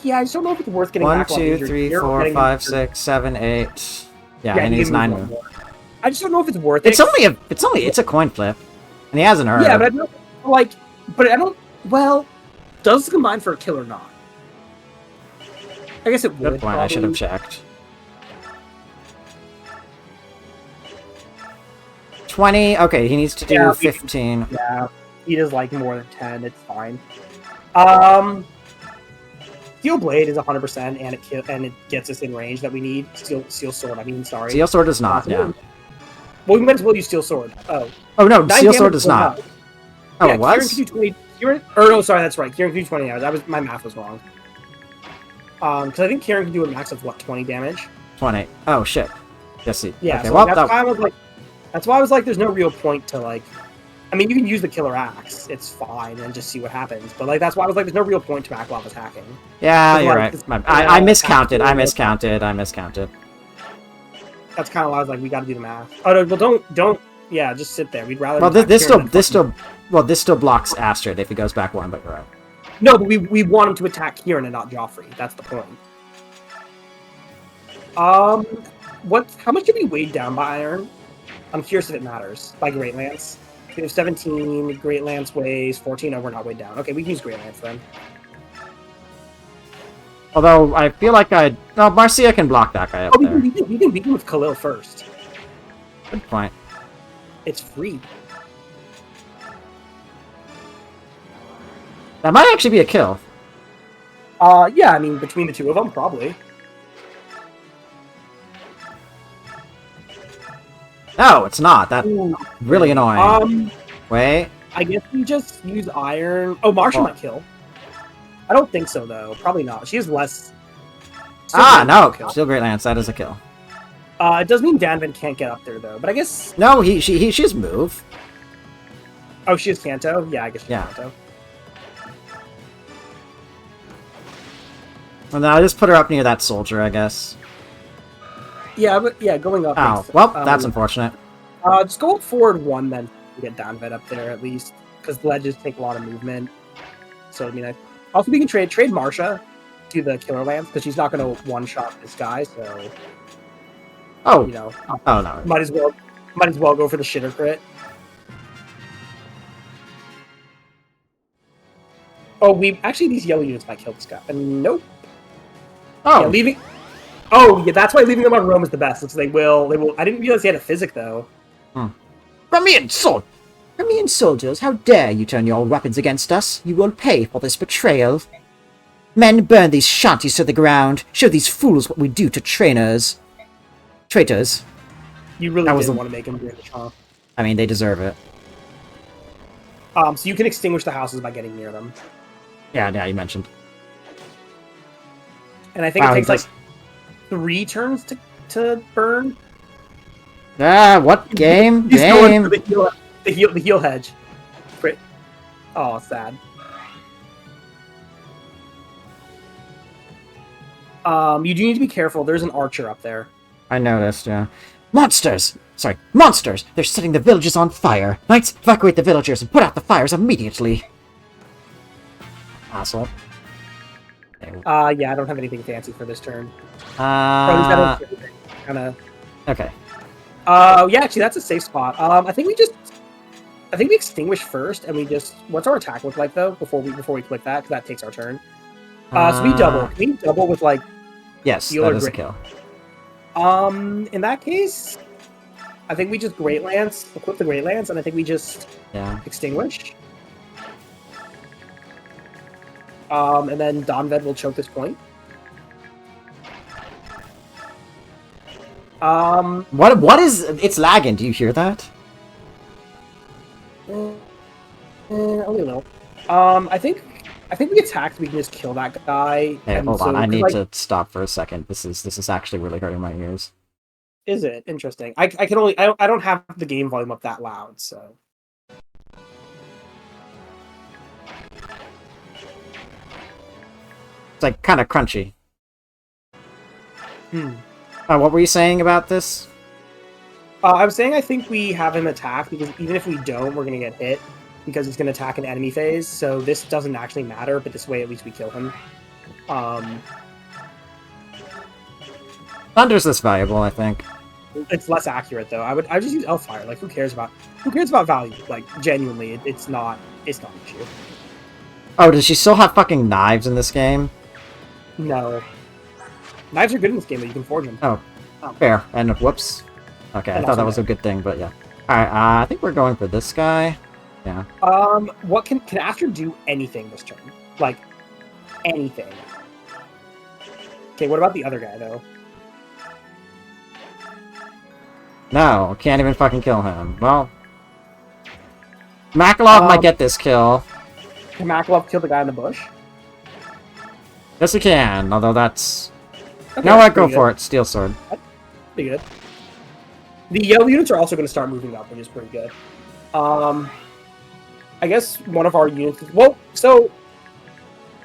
Yeah, I just don't know if it's worth getting 1, back 2, 3, 4, 5, 6, 7, 8. Yeah, he needs 9 more. I just don't know if it's worth it. It's a coin flip, and he has an herb. Yeah, but I don't. Well, does it combine for a kill or not? I guess it would. Good point. I should have checked. 20. Okay, he needs to do 15. Yeah, he does like more than 10. It's fine. Steel Blade is 100%, and it gets us in range that we need. Steel Sword. I mean, sorry. Steel Sword does not. Yeah. Well, we might as well use Steel Sword. Oh. Oh no, Steel Sword does not. Oh, yeah, it was? Kieran can do 20. No, sorry, that's right. Kieran can do 20 hours. My math was wrong. Because I think Kieran can do a max of what, 20 damage. 20. Oh shit. Yes. Yeah. Okay, So well, that's why I was like. That's why I was like, there's no real point to like. I mean, you can use the Killer Axe. It's fine, and just see what happens. But like, that's why I was like, there's no real point to Aklov attacking. Yeah, you're like, right. I miscounted. I miscounted. That's kind of why I was like, we got to do the math. Oh no, well don't. Yeah, just sit there. We'd rather. Well, this still blocks Astrid if he goes back one, but you're right. No, but we want him to attack Kieran and not Joffrey. That's the point. How much did we weigh down by Iron? I'm curious if it matters. By Great Lance. We have 17. Great Lance weighs 14. Oh, we're not weighed down. Okay, we can use Great Lance then. Although I feel like Marcia can block that guy up there. We can beat him with Khalil first. Good point. It's free. That might actually be a kill. Yeah, I mean, between the two of them, probably. No, it's not. That's really annoying. Wait. I guess we just use Iron. Oh, Marsha might kill. I don't think so, though. Probably not. She has less. No. Still Great Lance. That is a kill. It does mean Danvin can't get up there, though. But I guess... No, she has move. Oh, she has Kanto? Yeah, I guess she has Kanto. Well, no, I'll just put her up near that soldier, I guess. Yeah, but yeah, going up. Oh, well, that's unfortunate. Just go forward one, then get Danvin up there at least, because ledges take a lot of movement. So I mean, also we can trade Marsha to the Killer Lance because she's not going to one-shot this guy. So oh no, might as well go for the shitter crit. Oh, these yellow units might kill this guy. Nope. Oh, yeah, leaving. Oh, yeah, that's why leaving them on Rome is the best, because they will... I didn't realize he had a physic, though. Crimean soldiers, how dare you turn your weapons against us? You will pay for this betrayal. Men, burn these shanties to the ground. Show these fools what we do to traitors. You really didn't want to make them British, huh? I mean, they deserve it. So you can extinguish the houses by getting near them. Yeah, you mentioned. And I think it takes, like, 3 turns to burn. What game? He's going for the heal hedge. Oh, sad. You do need to be careful. There's an archer up there. I noticed, yeah. Monsters! They're setting the villages on fire! Knights, evacuate the villagers and put out the fires immediately! Asshole. Yeah, I don't have anything fancy for this turn. Okay. Yeah, actually, that's a safe spot. I think we extinguish first, and we just... What's our attack look like, though, before we click that? Because that takes our turn. So we double. Can we double with, like... Yes, that is a kill. In that case, I think we just Great Lance, equip the Great Lance, and I think we just extinguish. And then Donved will choke this point. What is... It's lagging, do you hear that? Only a little. I think I think we attacked. We can just kill that guy. Hey, and hold on. so- I 'cause, need like, to stop for a second. This is actually really hurting my ears. Is it interesting? I can only I don't have the game volume up that loud, so. It's like kind of crunchy. Hmm. What were you saying about this? I was saying I think we have him attack because even if we don't, we're gonna get hit because he's gonna attack an enemy phase. So this doesn't actually matter, but this way at least we kill him. Thunder's this valuable, I think. It's less accurate though. I would just use Elfire. Like who cares about value? Like genuinely, it's not an issue. Oh, does she still have fucking knives in this game? No, knives are good in this game, but you can forge them. Oh, fair. And whoops. Okay, I And thought that also was a good thing, but yeah. Alright, I think we're going for this guy. Yeah. What can Astrid do anything this turn? Like anything? Okay, what about the other guy though? No, can't even fucking kill him. Well, Makalov might get this kill. Can Makalov kill the guy in the bush? Yes, he can, although that's... Okay, No, I that's go pretty for good. it. Steel Sword. Pretty good. The yellow units are also going to start moving up, which is pretty good. I guess one of our units... Well, so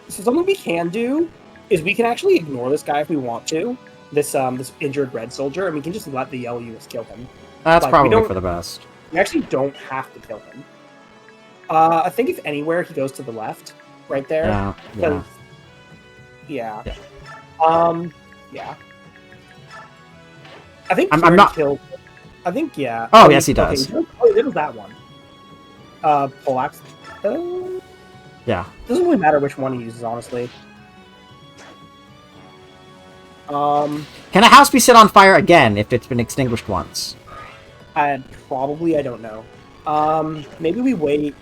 something we can do is we can actually ignore this guy if we want to. This injured red soldier, and we can just let the yellow units kill him. That's Like, we probably don't- for the best. We actually don't have to kill him. I think if anywhere, he goes to the left, right there. Yeah, yeah. 'Cause- Yeah. Yeah. Yeah. I think I'm Kieran not- killed. I think yeah. Oh, yes, he does. Okay, it was that one. Poleaxe. Yeah. Doesn't really matter which one he uses, honestly. Can a house be set on fire again if it's been extinguished once? I don't know. Maybe we wait.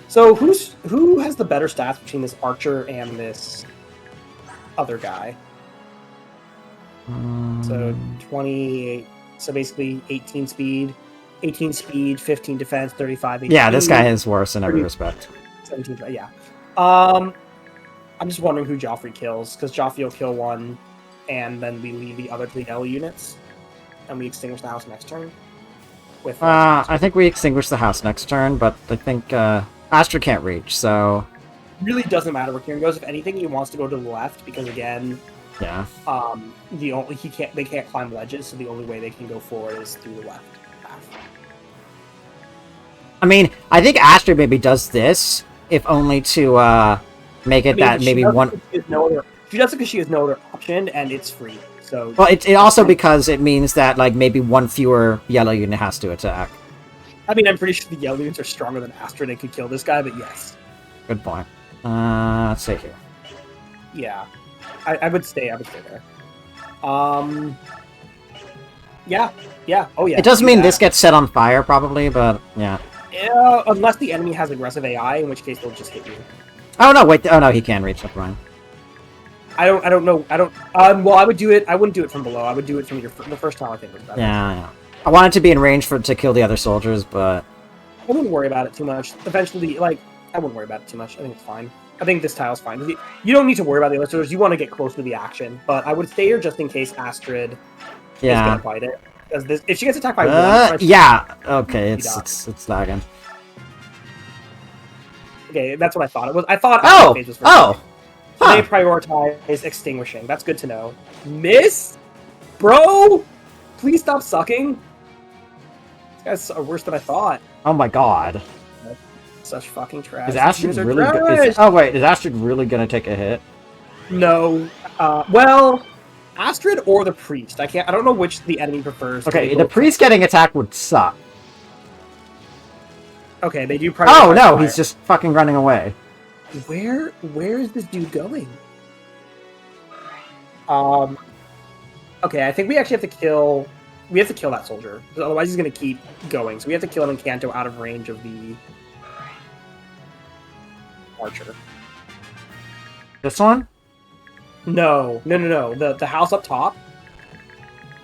So who has the better stats between this archer and this other guy? So 28. So basically 18 speed, 15 defense, 35 HP. Yeah, this guy is worse in every 30. respect. 17. Yeah. I'm just wondering who Joffrey kills because Joffrey will kill one, and then we leave the other 3 L units, and we extinguish the house next turn. With I think we extinguish the house next turn, but I think Astra can't reach, so really doesn't matter where Kieran goes. If anything, he wants to go to the left because again, yeah. they can't climb ledges, so the only way they can go forward is through the left path. I mean, I think Astra maybe does this, if only to make it that maybe one... She does it because she has no other option, and it's free. So Well, it also because it means that like maybe one fewer yellow unit has to attack. I mean, I'm pretty sure the yellow units are stronger than Astrid and could kill this guy, but yes. Good point. Let's see here. Yeah. I would stay there. Yeah. Oh yeah. It does do mean that. this gets set on fire, probably, but yeah. Yeah, unless the enemy has aggressive AI, in which case they'll just hit you. Oh no, wait. Oh no, he can reach. Never mind. I don't know. Well, I would do it. I wouldn't do it from below. I would do it from the first time. I think was better. Yeah. I wanted to be in range to kill the other soldiers, but I wouldn't worry about it too much. Eventually, I wouldn't worry about it too much. I think it's fine. I think this tile's fine. You don't need to worry about the other soldiers. You want to get close to the action, but I would stay here just in case Astrid is gonna fight it. Because if she gets attacked by one, yeah. Okay, it's lagging. Okay, that's what I thought it was. I thought phase was first. Oh. So they prioritize extinguishing. That's good to know. Miss? Bro? Please stop sucking. These guys are worse than I thought. Oh my god. Such fucking trash. Is Astrid These are really trash. oh wait, is Astrid really gonna take a hit? No. Well, Astrid or the priest. I don't know which the enemy prefers. Okay, They the both priest getting attacked would suck. Okay, they do Oh prioritize no, fire. he's just fucking running away. Where is this dude going? Okay, I think we actually have to kill... We have to kill that soldier, because otherwise he's going to keep going. So we have to kill him in Kanto out of range of the archer. This one? No. The house up top.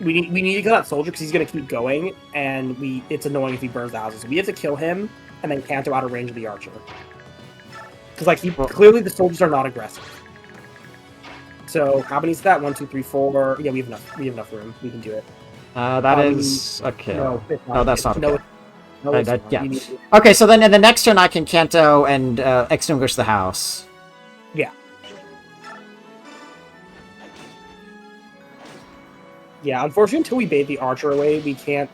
We need to kill that soldier because he's going to keep going, and it's annoying if he burns the houses. So we have to kill him and then Kanto out of range of the archer. Because like clearly the soldiers are not aggressive. So how many is that? 1, 2, 3, 4. Yeah, we have enough. We have enough room. We can do it. That is a kill. No, it's not. No, that's not a kill. No, it's not. Yeah. Okay, so then in the next turn I can Kanto and extinguish the house. Yeah. Yeah, unfortunately, until we bait the archer away, we can't.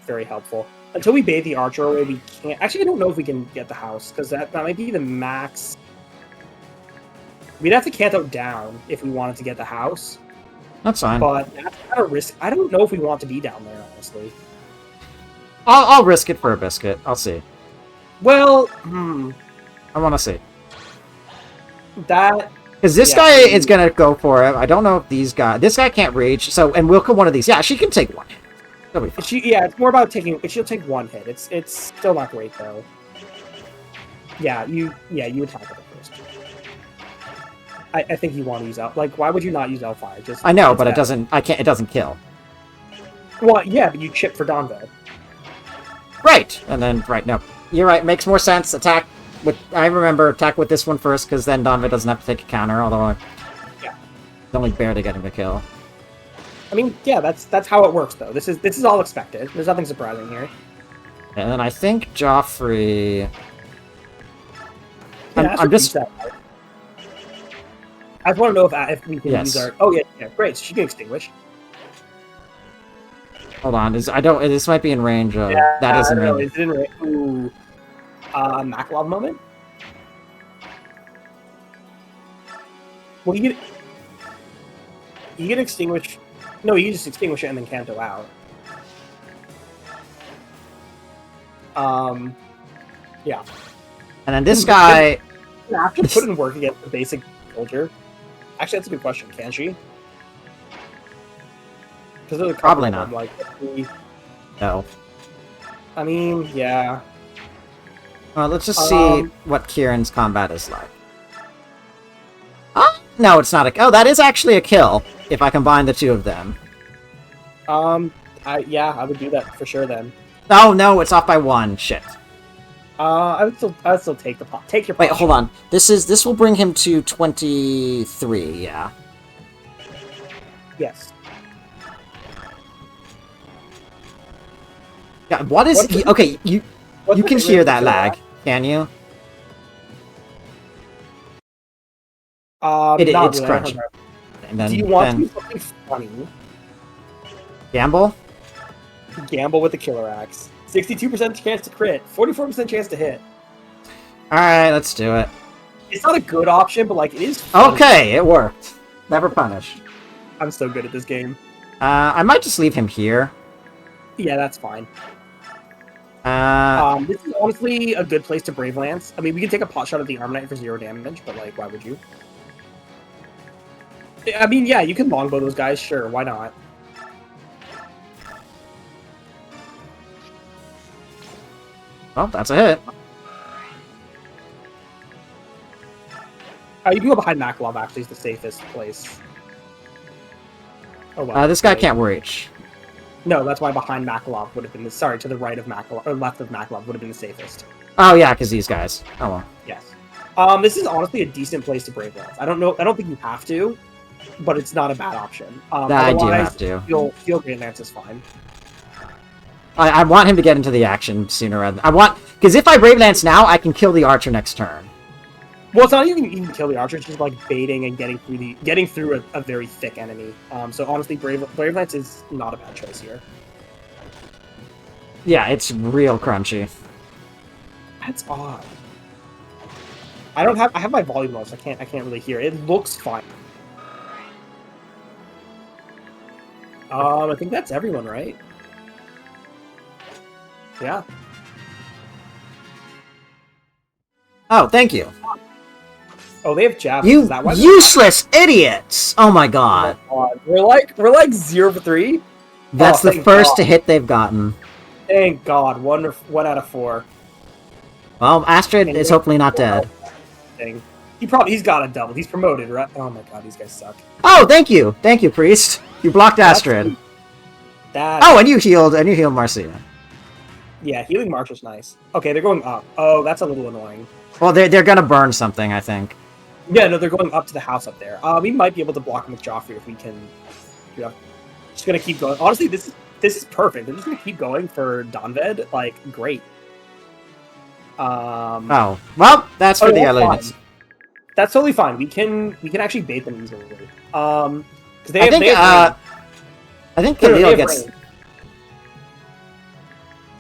Very helpful. Until we bait the archer away, we can't. Actually, I don't know if we can get the house because that might be the max. We'd have to Kanto down if we wanted to get the house. That's fine. But that's kind of risk. I don't know if we want to be down there, honestly. I'll risk it for a biscuit. I'll see. Well, I want to see. That... Because this guy is going to go for it. I don't know if these guys... This guy can't reach, so... And we'll kill one of these. Yeah, she can take one. That'll be fine. Yeah, it's more about taking... She'll take one hit. It's still not great, though. Yeah, you attack with it first. I think you want to use L... Like, why would you not use L5? Just... I know, but it doesn't... It doesn't kill. Well, yeah, but you chip for Donvo. Right! And then... Right, no. You're right. Makes more sense. Attack with... I remember attack with this one first, because then Donvo doesn't have to take a counter, although... Yeah. It's only barely getting the kill. I mean, yeah, that's how it works, though. This is all expected. There's nothing surprising here. And then I think Joffrey... Yeah, I'm just... I just want to know if we can use our... Oh, yeah, great. So she can extinguish. Hold on. This might be in range of... Yeah, that is in range. Is it in range? Ooh. Makalov moment? Well, you can extinguish... No, you just extinguish it and then Kanto out. Yeah. And then this guy... After put in work against the basic soldier... Actually, that's a good question. Can she? Because probably not. Like, No. I mean, yeah. Well, let's just see what Kieran's combat is like. Oh, no, it's not a... Oh, that is actually a kill, if I combine the two of them. Yeah, I would do that for sure then. Oh, no, it's off by 1. Shit. I would still take the pot. Take your pot. Wait, hold on. This will bring him to 23, yeah. Yes. Yeah, what is... Okay, you can hear that lag, can you? It's really, crunchy. And then, do you want to do something funny? Gamble? Gamble with the killer axe. 62% chance to crit, 44% chance to hit. Alright, let's do it. It's not a good option, but like it is funny. Okay, it worked. Never punish. I'm so good at this game. I might just leave him here. Yeah, that's fine. Uh, This is honestly a good place to Brave Lance. I mean, we can take a pot shot at the Armor Knight for 0 damage, but like, why would you? I mean, yeah, you can longbow those guys, sure, why not? Well, that's a hit. You can go behind Makalov, actually, is the safest place. Oh, wow. This guy can't reach. No, that's why behind Makalov would have been sorry, to the right of Makalov, or left of Makalov would have been the safest. Oh, yeah, because these guys. Oh, well. Yes. This is honestly a decent place to Brave Lance. I don't think you have to, but it's not a bad option. I do have to. Feel Brave Lance is fine. I want him to get into the action sooner rather than... Because if I Brave Lance now, I can kill the archer next turn. Well, it's not even kill the archer. It's just like baiting and getting through a very thick enemy. So honestly, Brave Lance is not a bad choice here. Yeah, it's real crunchy. That's odd. I have my volume low, so I can't really hear it. It looks fine. I think that's everyone, right? Yeah. Oh, thank you. Oh, they have javelins. You Is that why useless idiots! Oh my god. Oh my god. We're like 0 for 3. That's the first hit they've gotten. Thank God. 1 out of 4. Well, Astrid is hopefully not dead. He's got a double. He's promoted, right? Oh my god, these guys suck. Oh, thank you, priest. You blocked Astrid. Oh, and you healed Marcia. Yeah, healing March was nice. Okay, they're going up. Oh, that's a little annoying. Well, they're gonna burn something, I think. Yeah, no, they're going up to the house up there. We might be able to block them with Joffrey if we can. Yeah, just gonna keep going. Honestly, this is perfect. They're just gonna keep going for Donved. Like, great. Oh, well, that's for the that's other fine. units. That's totally fine. We can actually bait them easily. Because I think Khalil gets. range.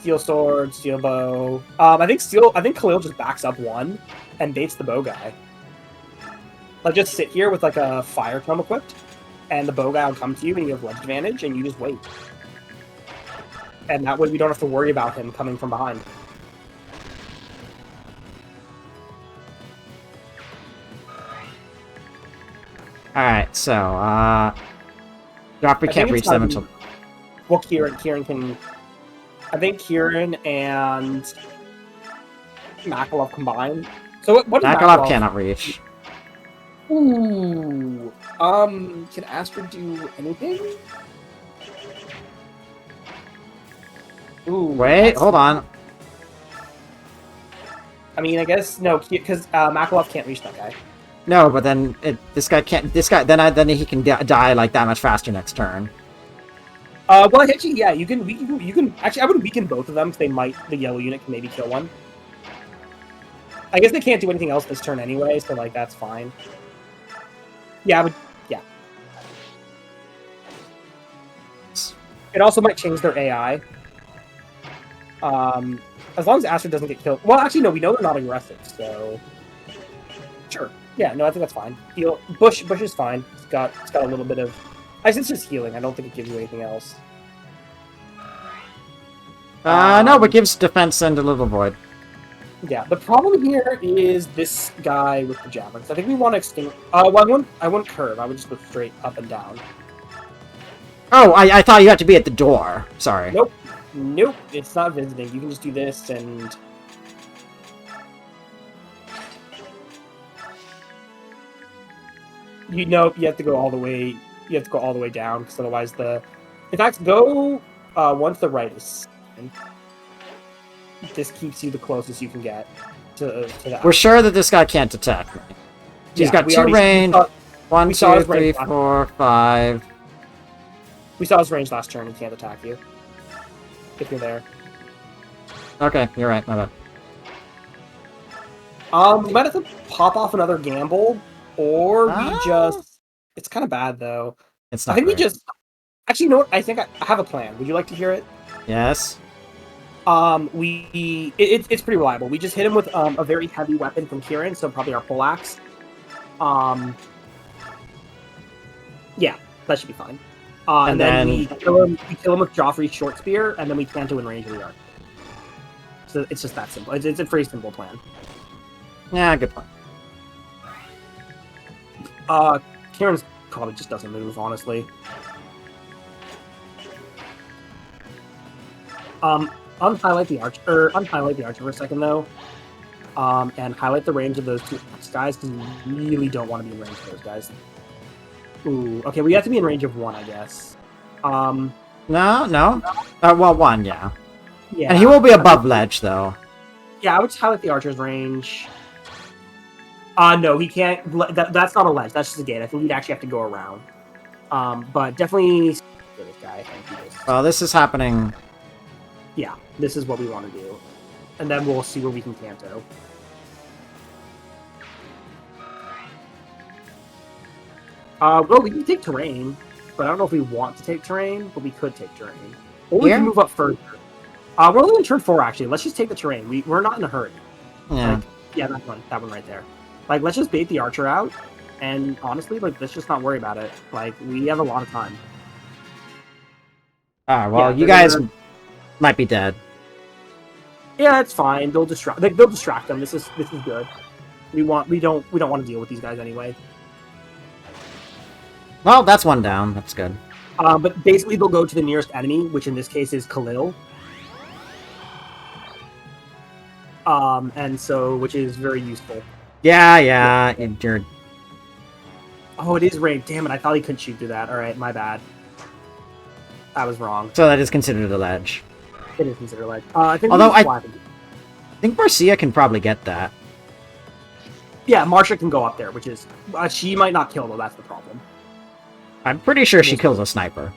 Steel sword, steel bow. I think Khalil just backs up one and baits the bow guy. Like, just sit here with like a fire tome equipped, and the bow guy will come to you, and you have ledge advantage, and you just wait. And that way, we don't have to worry about him coming from behind. Alright, so, Joffrey can't reach them until... Well, Kieran can... I think Kieran and Makalov combined. So what does Makalov cannot reach. Ooh. Can Astrid do anything? Ooh. Wait, hold on. I mean, I guess no, because Makalov can't reach that guy. No, but then this guy can't. This guy then he can die like that much faster next turn. Well, actually, yeah, you can actually. I would weaken both of them because the yellow unit can maybe kill one. I guess they can't do anything else this turn anyway, so like that's fine. Yeah, I would. Yeah. It also might change their AI. As long as Astrid doesn't get killed. Well, actually, no, we know they're not aggressive, so sure. Yeah, no, I think that's fine. Bush is fine. It's got a little bit of. I guess it's just healing. I don't think it gives you anything else. No, but gives defense and a little void. Yeah, the problem here is this guy with the javelins. I think we want to extinguish. Well, I wouldn't curve. I would just go straight up and down. Oh, I thought you had to be at the door. Sorry. Nope. It's not visiting. You can just do this and. You have to go all the way. You have to go all the way down because otherwise In fact, go once the right is. This keeps you the closest you can get to the. We're sure that this guy can't attack me. He's got two range. 1, 2, 3, 4, 5. We saw his range last turn. He can't attack you if you're there. Okay, you're right. My bad. We might have to pop off another gamble, or we just. It's kind of bad though. It's not. I think great. we just. Actually, you know what? I think I have a plan. Would you like to hear it? Yes. It's pretty reliable. We just hit him with a very heavy weapon from Kieran, so probably our poleaxe. Yeah, that should be fine. And then we kill him with Joffrey's short spear, and then we canto in range of the arc. So it's just that simple. It's a pretty simple plan. Yeah, good plan. Kieran's probably just doesn't move, honestly. Unhighlight the archer for a second though, and highlight the range of those two guys because we really don't want to be in range of those guys. Ooh, okay, we have to be in range of one, I guess. No. Well, one, yeah. Yeah. And he will be above ledge though. Yeah, I would just highlight the archer's range. No, he can't. That's not a ledge. That's just a gate. I think he'd actually have to go around. But definitely this guy. I think he is. Well, this is happening. Yeah, this is what we want to do, and then we'll see where we can canto. Well, we can take terrain, but I don't know if we want to take terrain, but we could take terrain. Or we can move up further. We're only in turn 4, actually. Let's just take the terrain. We're not in a hurry. Yeah. Yeah, that one right there. Like, let's just bait the archer out, and honestly, like, let's just not worry about it. Like, we have a lot of time. Well, yeah, you guys might be dead. Yeah, it's fine. They'll distract them. This is good. We don't want to deal with these guys anyway. Well, that's one down. That's good. But basically, they'll go to the nearest enemy, which in this case is Khalil. And so, which is very useful. Yeah. You're... Oh, it is rain. Damn it! I thought he couldn't shoot through that. All right, my bad. I was wrong. So that is considered a ledge. It is considered a ledge. I think. Although I think Marcia can probably get that. Yeah, Marsha can go up there, which is she might not kill though. That's the problem. I'm pretty sure she kills a sniper.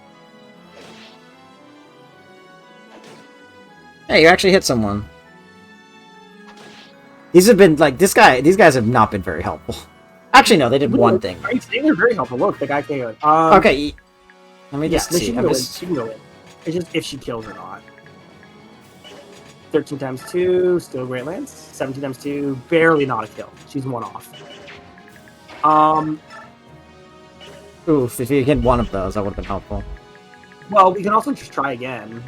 Hey, you actually hit someone. These have been like these guys have not been very helpful. Actually, no, they did one thing. They're very helpful. Look, the guy can't. Okay, let me Yeah, just she see. can go in. She can go in. It's just if she kills or not. 13 times 2, still Great Lance. 17 times 2, barely not a kill. She's one off. Oof, if you hit one of those, that would have been helpful. Well, we can also just try again.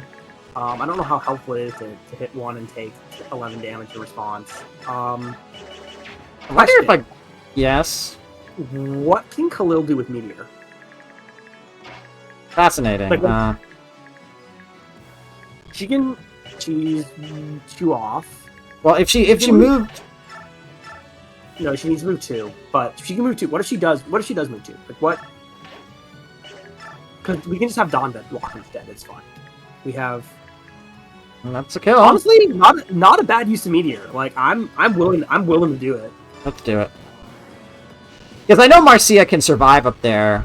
I don't know how helpful it is to hit one and take 11 damage in response. I wonder if I... Yes? What can Khalil do with Meteor? Fascinating. Like, she's 2 off. Well, if she moved... No, she needs to move 2. But she can move 2. What if she does move 2? Like, what? Because we can just have Donda block instead. It's fine. We have... That's a kill. Honestly, not a bad use of Meteor. Like, I'm willing to do it. Let's do it. Because I know Marcia can survive up there.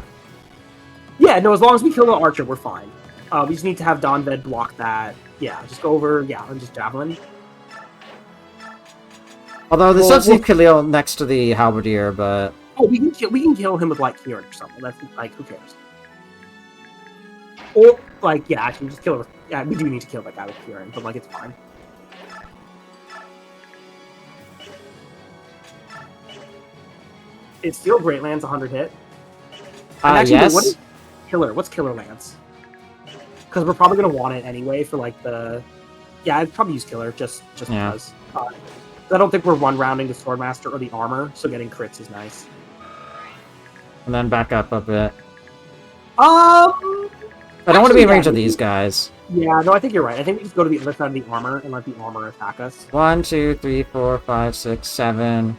Yeah, no, as long as we kill the Archer, we're fine. We just need to have Donved block that. Yeah, just go over, and just Javelin. Although this does leave Khalil next to the Halberdier, but... Oh, we can kill him with, like, Kieran or something. That's, like, who cares? Or, like, yeah, actually, just kill him with... Yeah, we do need to kill that guy with Kieran, but, like, it's fine. It's still Great Lance 100 hit. Actually, yes. What is Killer? What's Killer Lance? Because we're probably going to want it anyway for, like, the... Yeah, I'd probably use Killer, just because. I don't think we're one-rounding the Swordmaster or the armor, so getting crits is nice. And then back up a bit. I don't want to be in range of these guys. Yeah, no, I think you're right. I think we just go to the other side of the armor and let the armor attack us. 1, 2, 3, 4, 5, 6, 7.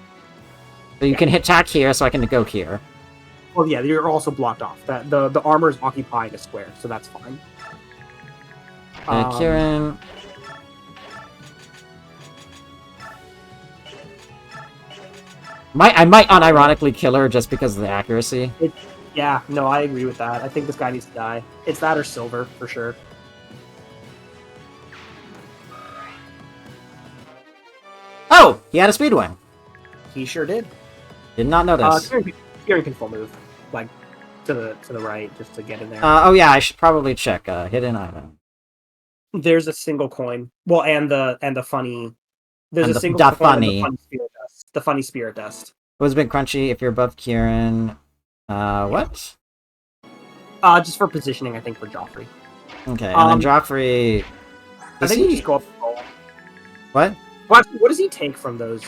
So you can hit attack here, so I can go here. Well, yeah, you're also blocked off. The armor is occupying a square, so that's fine. Kieran. I might unironically kill her just because of the accuracy. Yeah, no, I agree with that. I think this guy needs to die. It's that or Silver, for sure. Oh! He had a Speedwing. He sure did. Did not notice. Kieran can full move, like, to the right, just to get in there. Oh yeah, I should probably check hidden item. There's a single coin. Well, and the funny... There's and a single coin funny. And the funny spirit dust. The funny spirit dust. It was a bit crunchy if you're above Kieran. What? Just for positioning, I think, for Joffrey. Okay, and then Joffrey... I think we just go up and roll. What? Well, actually, what does he take from those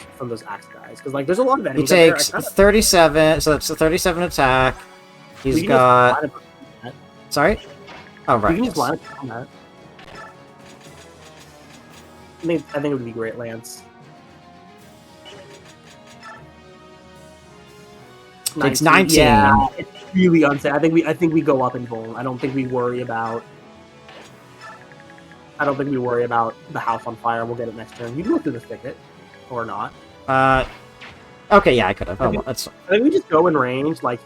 axe guys? Because, like, there's a lot of enemies. He takes 37, so that's a 37 attack. He's got... Sorry? Oh, right. You can just line up on that. I think it would be Great Lance. Takes 19. Yeah, it's really unsafe. I think we go up and roll. I don't think we worry about the house on fire. We'll get it next turn. You can go through the thicket, or not. Okay, yeah, I could have. Oh, well, that's... I think we just go in range, like,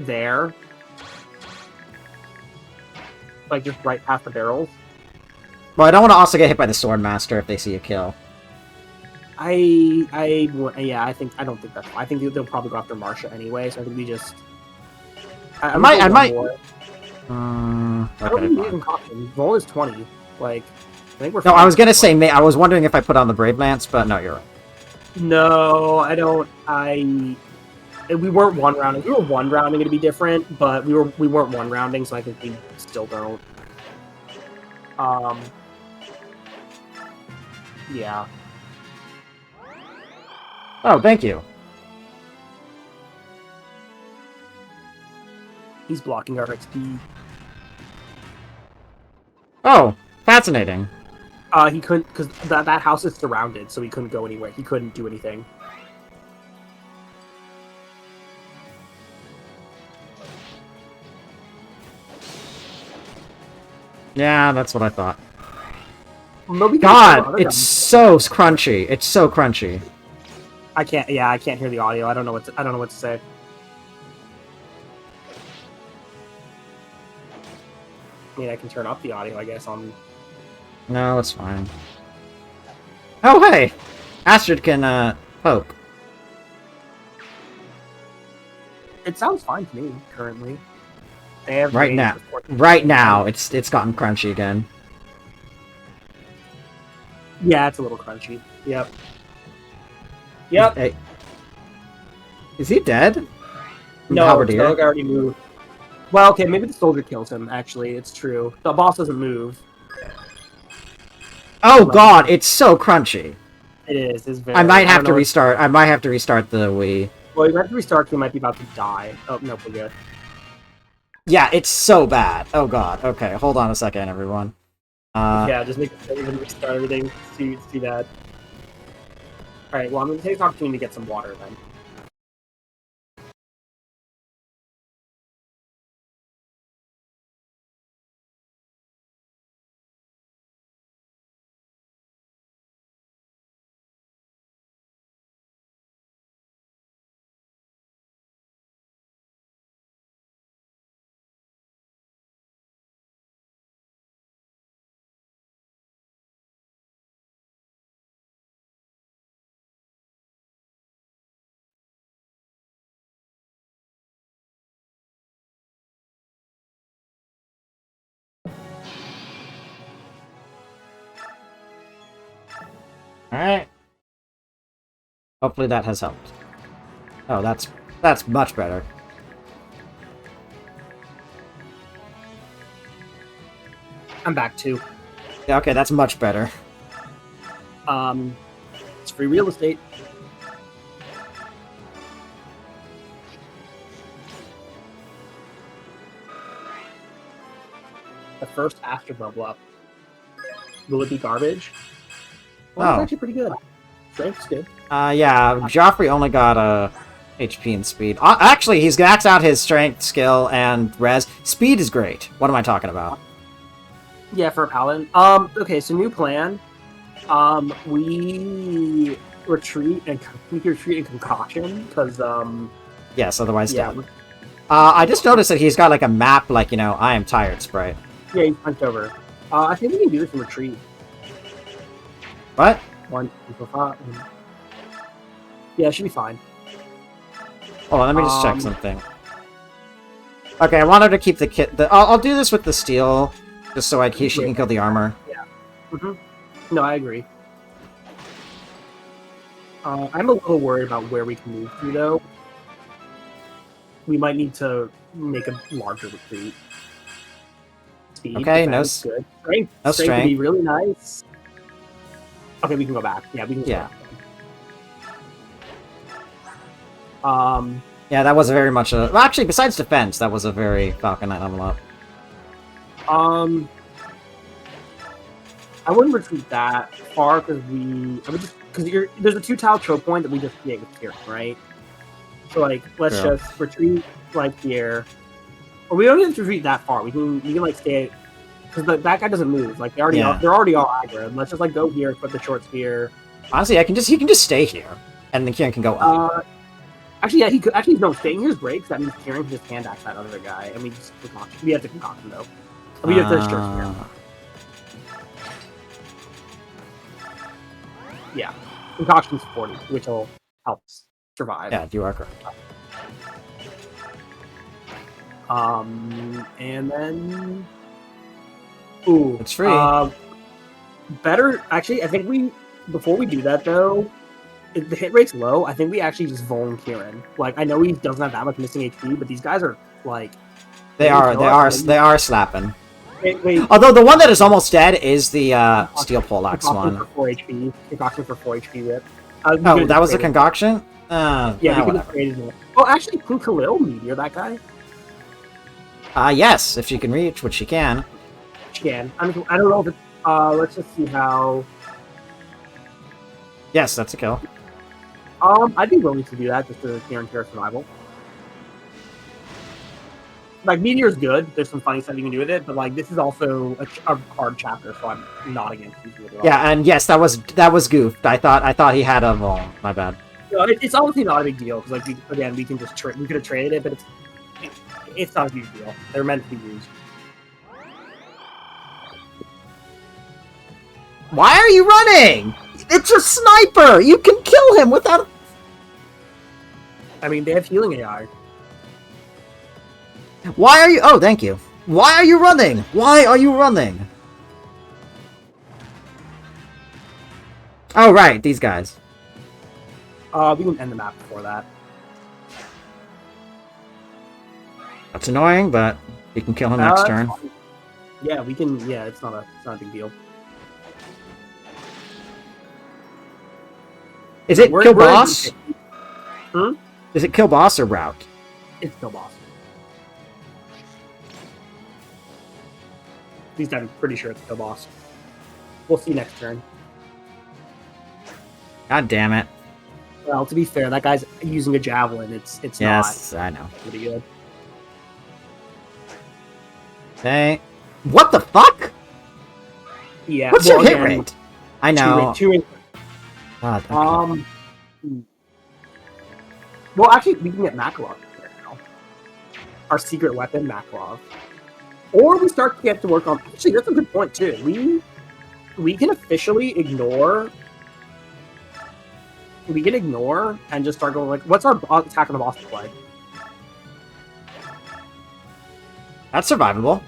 there. Like, just right past the barrels. Well, I don't want to also get hit by the Swordmaster if they see a kill. I don't think that's... I think they'll probably go after Marsha anyway, so I think we just... I might... Okay, I don't think we need caution. Roll is 20. Like, I think we're... No, I was gonna say... I was wondering if I put on the Brave Lance, but no, you're right. No, I don't... We weren't one-rounding. We were one-rounding, it'd be different, but we weren't one-rounding, so I think we still don't. Yeah. Oh, thank you. He's blocking our XP. Oh, fascinating. He couldn't, because that house is surrounded, so he couldn't go anywhere. He couldn't do anything. Yeah, that's what I thought. Well, God, it's so crunchy. It's so crunchy. I can't. Yeah, I can't hear the audio. I don't know what to say. I mean, I can turn up the audio, I guess. On No, it's fine. Oh, hey! Astrid can, poke. it sounds fine to me currently. They have Right range now. of 14. Right now, it's gotten crunchy again. Yeah, it's a little crunchy. Yep. Yep. Hey. Is he dead? No, Halberdier? Doug already moved. Well, okay, maybe the soldier kills him. Actually, it's true. The boss doesn't move. Oh god, it's so crunchy. It is. It's very. I might have don't to know restart. I might have to restart the Wii. Well, you have to restart. You might be about to die. Oh no, we're good. Yeah, it's so bad. Oh god. Okay, hold on a second, everyone. Yeah, just make sure and restart everything. See that. All right. Well, I'm gonna take this opportunity to get some water then. Alright. Hopefully that has helped. Oh, that's much better. I'm back too. Yeah, okay, that's much better. It's free real estate. The first after bubble up. Will it be garbage? Well, it's Oh. actually pretty good. Strength's good. Yeah, Joffrey only got, HP and speed. Actually, he's maxed out his strength, skill, and res. Speed is great. What am I talking about? Yeah, for a paladin. Okay, so new plan. We retreat and concoction because Yes, otherwise yeah, dead. I just noticed that he's got, like, a map, like, I am tired sprite. yeah, he's punched over. I think we can do this in retreat. What? 1, 2, 4, 5. Yeah, it should be fine. Hold on, let me just check something. Okay, I wanted to keep the kit. I'll do this with the steel, just so she can kill the armor. No, I agree. I'm a little worried about where we can move to, though. We might need to make a larger retreat. Speed, Okay, no defense, good. Strength. no Strength would be strength. really nice. Okay, we can go back. Yeah, we can go Yeah. back. Yeah, that was very much a... Well, actually, besides defense, that was a very Falcon Knight level up. I wouldn't retreat that far because there's a 2-tile choke point that we just create with here, right? So like, let's Yeah. just retreat like here, or we don't need to retreat that far. We can like stay because that guy doesn't move. Like they're already all aggro. Let's just like go here, put the short spear. Honestly, he can just stay here, and then Kieran can go up. Actually, yeah, he could. Actually, no, staying here is great because that means Kieran can just hand axe that other guy, and we just concoction. We have to concoction though. We have to short spear. Yeah, concoction's 40, which will help us survive. Yeah, you are correct. And then, ooh, It's free. Better, actually, I think before we do that though, if the hit rate's low, I think we actually just Vuln Kieran. Like, I know he doesn't have that much missing HP, but these guys are like, They are slapping. wait. Although the one that is almost dead is the steel poleaxe one. For 4 HP. Concoction for 4 HP whip. Oh, that was a concoction? Yeah, we could have whatever. created it. Oh, actually, Crew Khalil Meteor, that guy. Yes, if she can reach, which she can. She can. I don't know if it's, let's just see how. Yes, that's a kill. I'd be willing to do that just to guarantee our survival. Like, Meteor's good. There's some funny stuff you can do with it, but like this is also a hard chapter, so I'm not against using it at all. Yeah, and yes, that was goofed. I thought he had a Vuln. My bad. You know, it's obviously not a big deal because, like, we can just we could have traded it, but it's not a huge deal. They're meant to be used. Why are you running? It's a sniper! You can kill him without... I mean, they have healing AI. Why are you... Oh, thank you. Why are you running? Why are you running? Oh, right, these guys. We can end the map before that. That's annoying, but we can kill him next turn. Fine. Yeah, we can. Yeah, it's not a big deal. Is it kill boss? Hmm? Is it kill boss or route? It's kill boss. At least I'm pretty sure it's kill boss. We'll see next turn. God damn it. Well, to be fair, that guy's using a javelin. It's Yes, I know. pretty good. Okay. What the fuck? Yeah. What's your hit rate? I know. Two. God, okay. Well, actually, we can get Makalov right now. Our secret weapon, Makalov. Or we start to get to work on... Actually, that's a good point, too. We can officially ignore... We can ignore and just start going, like, what's our attack on the boss look like? That's survivable.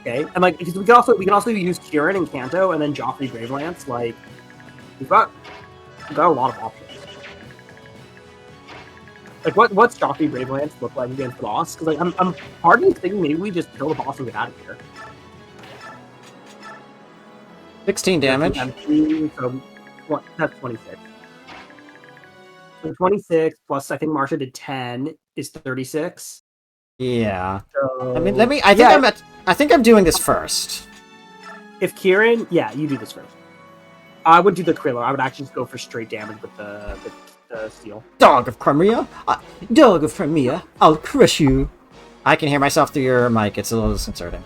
Okay, and like, because we can also use Kieran and Kanto and then Joffrey Gravelance. Like, we've got a lot of options. Like, what's Joffrey Gravelance look like against the boss? Because like, I'm hardly thinking maybe we just kill the boss and get out of here. 16 damage. So, what? That's 26. So 26 plus I think Marsha did 10 is 36. Yeah. So, I think I'm doing this first. If Kieran, yeah, you do this first. I would do the Kriller. I would actually just go for straight damage with the steel. Dog of Crimea. Dog of Crimea. I'll crush you. I can hear myself through your mic. It's a little disconcerting.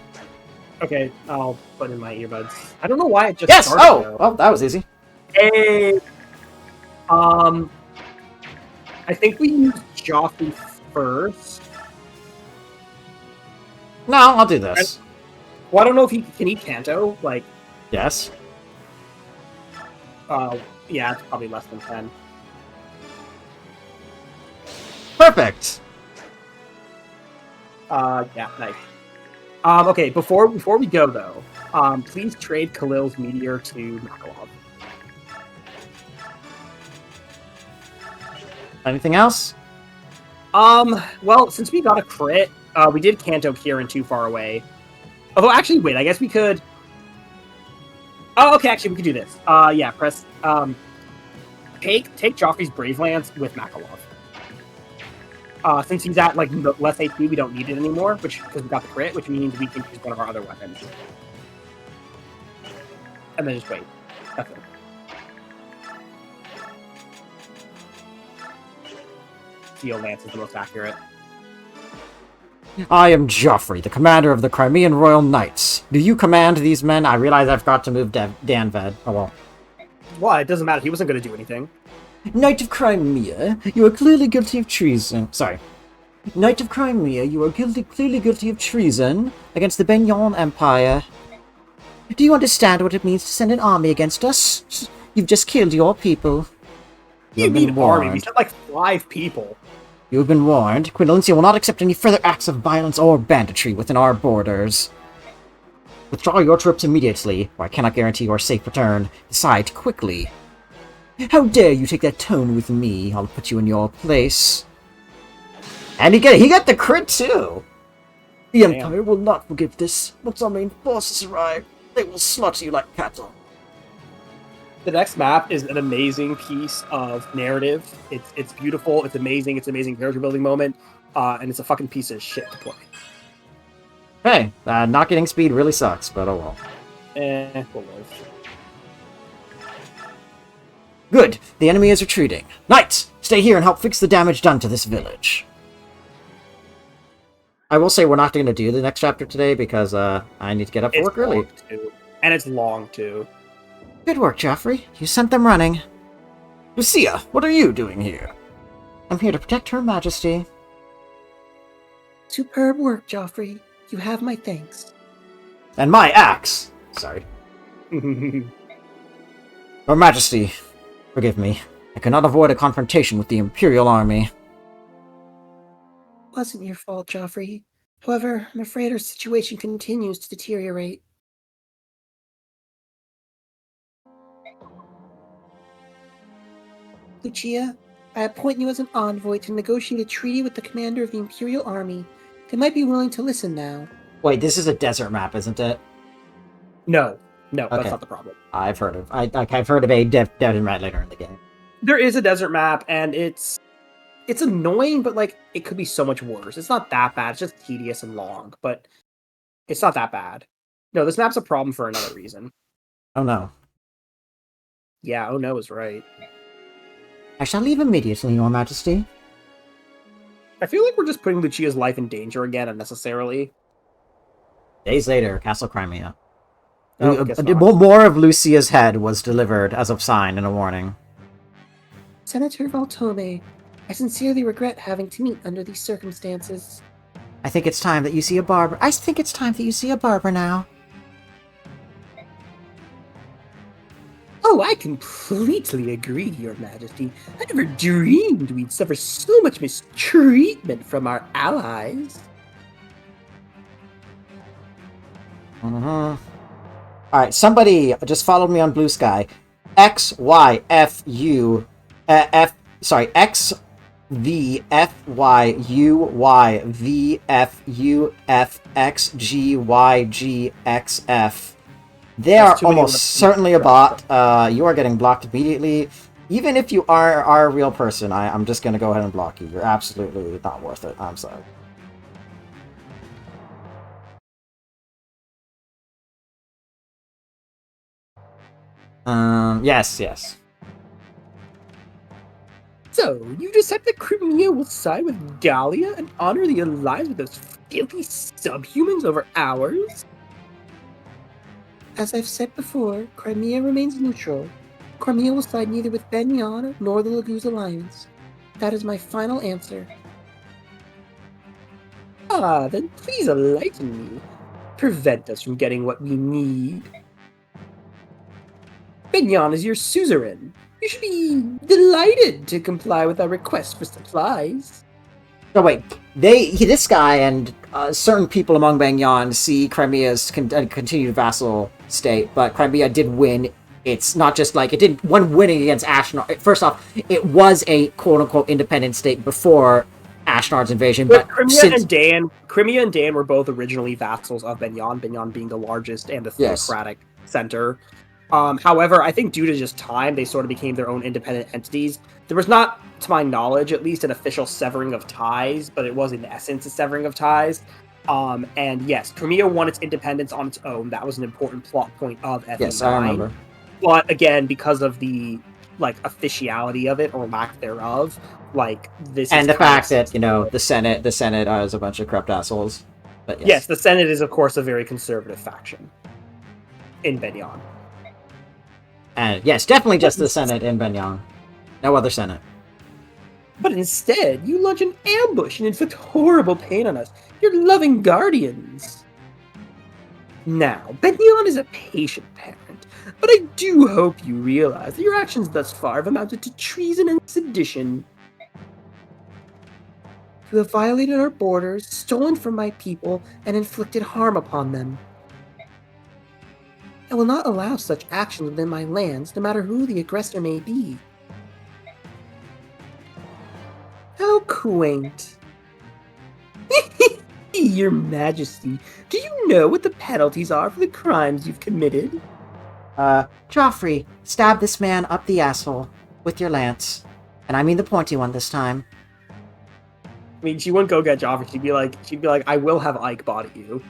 Okay, I'll put in my earbuds. I don't know why it just Yes! started, Oh! though. Well, that was easy. Hey! I think we use Joffrey first. No, I'll do this. Well, I don't know if he can eat Kanto. Like, Yes. yeah, it's probably less than 10. Perfect! Yeah, nice. Okay, before we go though, please trade Khalil's meteor to Makalov. Anything else? Well, since we got a crit, we did Kanto Kieran too far away. Although, actually, wait, I guess we could... Oh, okay, actually, we could do this. Yeah, press... Take Joffrey's Brave Lance with Makalov. Since he's at, like, less HP, we don't need it anymore, because we got the crit, which means we can use one of our other weapons. And then just wait. That's it. Steel Lance is the most accurate. I am Joffrey, the commander of the Crimean Royal Knights. Do you command these men? I realize I've got to move Danved. Oh well. Well, it doesn't matter. He wasn't going to do anything. Knight of Crimea, you are clearly guilty of treason. Sorry. Knight of Crimea, you are clearly guilty of treason against the Benyon Empire. Do you understand what it means to send an army against us? You've just killed your people. You mean army? We sent like 5 people. You have been warned. Queen Valencia will not accept any further acts of violence or banditry within our borders. Withdraw your troops immediately, or I cannot guarantee your safe return. Decide quickly. How dare you take that tone with me? I'll put you in your place. And he got the crit too! The Empire will not forgive this. Once our main forces arrive, they will slaughter you like cattle. The next map is an amazing piece of narrative. It's beautiful. It's amazing. It's an amazing character building moment. And it's a fucking piece of shit to play. Hey, not getting speed really sucks, but oh well. We'll live. Good. The enemy is retreating. Knights, stay here and help fix the damage done to this village. I will say we're not going to do the next chapter today because I need to get up for work early. And it's long too. Good work, Joffrey. You sent them running. Lucia, what are you doing here? I'm here to protect Her Majesty. Superb work, Joffrey. You have my thanks. And my axe! Sorry. Your Majesty, forgive me. I cannot avoid a confrontation with the Imperial Army. Wasn't your fault, Joffrey. However, I'm afraid our situation continues to deteriorate. Lucia, I appoint you as an envoy to negotiate a treaty with the commander of the Imperial Army. They might be willing to listen now. Wait, this is a desert map, isn't it? No, that's Okay. not the problem. I've heard of a desert map later in the game. There is a desert map, and it's annoying, but like it could be so much worse. It's not that bad. It's just tedious and long, but it's not that bad. No, this map's a problem for another reason. Oh no. Yeah, oh no is right. I shall leave immediately, Your Majesty. I feel like we're just putting Lucia's life in danger again unnecessarily. Days later, Castle Crimea. Oh, guess not. More of Lucia's head was delivered as a sign and a warning. Senator Valtome, I sincerely regret having to meet under these circumstances. I think it's time that you see a barber. I think it's time that you see a barber now. Oh, I completely agree, Your Majesty. I never dreamed we'd suffer so much mistreatment from our allies. Alright, somebody just followed me on Blue Sky. X V F Y U Y V F U F X G Y G X F. They are That's too many almost letters. certainly a bot. You are getting blocked immediately. Even if you are a real person, I'm just going to go ahead and block you. You're absolutely not worth it. I'm sorry. Yes. So, you decide that Crimea will side with Gallia and honor the alliance with those filthy subhumans over ours? As I've said before, Crimea remains neutral. Crimea will side neither with Benyan nor the Laguz alliance. That is my final answer. Ah, then please enlighten me. Prevent us from getting what we need. Benyan is your suzerain. You should be delighted to comply with our request for supplies. No, wait. This guy and certain people among Benyan see Crimea's continued vassal state, but Crimea did win. It's not just like it did one winning against Ashnard. First off, it was a quote-unquote independent state before Ashnard's invasion, but Crimea and Dan were both originally vassals of Benyan, Benyan being the largest and the theocratic center. However, I think due to just time, they sort of became their own independent entities. There was not, to my knowledge, at least an official severing of ties, but it was in essence a severing of ties. And yes, Crimea won its independence on its own. That was an important plot point of FE9. Yes, I remember. But again, because of the officiality of it or lack thereof, this and is the fact that the Senate is a bunch of corrupt assholes. But yes, the Senate is of course a very conservative faction in Benyan. And yes, definitely just the Senate in Benyan. No other Senate. But instead, you launch an ambush and inflict horrible pain on us, your loving guardians. Now, Benyan is a patient parent, but I do hope you realize that your actions thus far have amounted to treason and sedition. You have violated our borders, stolen from my people, and inflicted harm upon them. I will not allow such actions within my lands, no matter who the aggressor may be. How quaint. Your Majesty, do you know what the penalties are for the crimes you've committed? Joffrey, stab this man up the asshole with your lance. And I mean the pointy one this time. I mean, she wouldn't go get Joffrey. She'd be like, I will have Ike body you.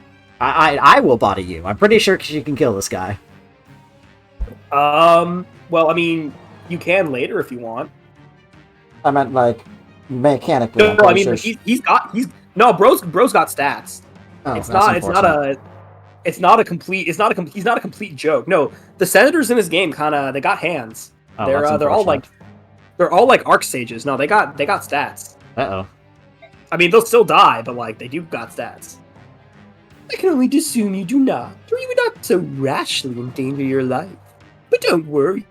I will body you. I'm pretty sure she can kill this guy. Well, I mean, you can later if you want. I meant mechanically. No, I mean, bro's got stats. Oh, it's not a complete joke. No, the senators in this game they got hands. Oh, they're all They're all like arc sages. No, they got stats. Uh-oh. I mean, they'll still die, but like they do got stats. I can only assume you do not, or you would not so rashly endanger your life. But don't worry,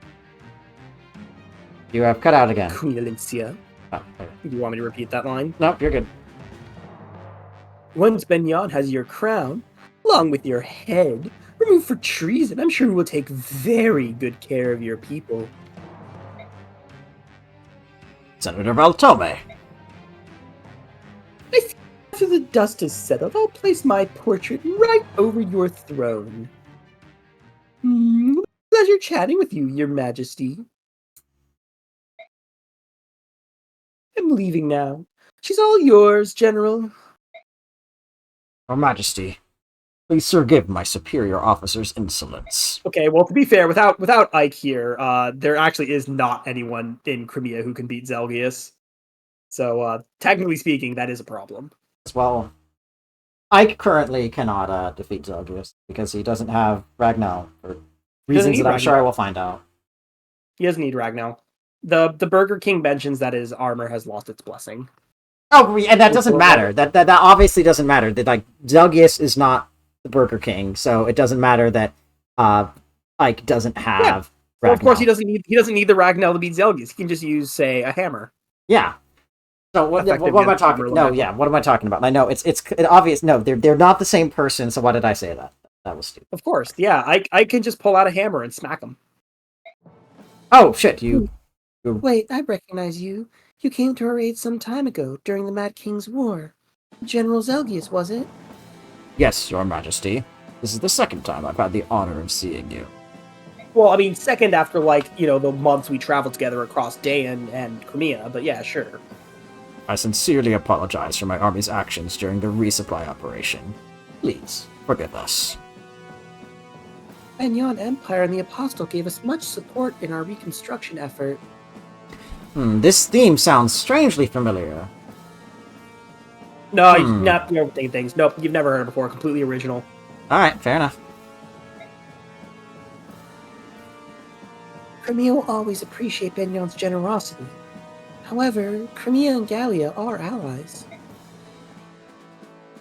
You have cut out again. Queen Alicia. Oh, okay. Do you want me to repeat that line? Nope, you're good. Once Benyon has your crown, along with your head, removed for treason, I'm sure he will take very good care of your people. Senator Valtome. I think after the dust has settled, I'll place my portrait right over your throne. Pleasure chatting with you, Your Majesty. I'm leaving now. She's all yours, General. Your Majesty, please forgive my superior officer's insolence. Okay, well, to be fair, without Ike here, there actually is not anyone in Crimea who can beat Zelgius. So, technically speaking, that is a problem. As well, Ike currently cannot defeat Zelgius because he doesn't have Ragnar for reasons that I'm sure I will find out. He doesn't need Ragnar. The Burger King mentions that his armor has lost its blessing. Oh, and that doesn't matter. That obviously doesn't matter. That like Zelgius is not the Burger King, so it doesn't matter that Ike doesn't have Ragnar. Well, of course, he doesn't need the Ragnar to beat Zelgius. He can just use, say, a hammer. Yeah. So what am I talking about? No, yeah, what am I talking about? I know it's obvious. No, they're not the same person. So why did I say that? That was stupid. Of course, yeah. I can just pull out a hammer and smack him. Oh shit! Wait, I recognize you. You came to our aid some time ago, during the Mad King's War. General Zelgius, was it? Yes, Your Majesty. This is the second time I've had the honor of seeing you. Well, I mean, second after, like, the months we traveled together across Dayan and Crimea, but yeah, sure. I sincerely apologize for my army's actions during the resupply operation. Please, forgive us. Benyon Empire and the Apostle gave us much support in our reconstruction effort. This theme sounds strangely familiar. No, you're not overthinking things. Nope, you've never heard it before. Completely original. Alright, fair enough. Crimea will always appreciate Benyon's generosity. However, Crimea and Gallia are allies.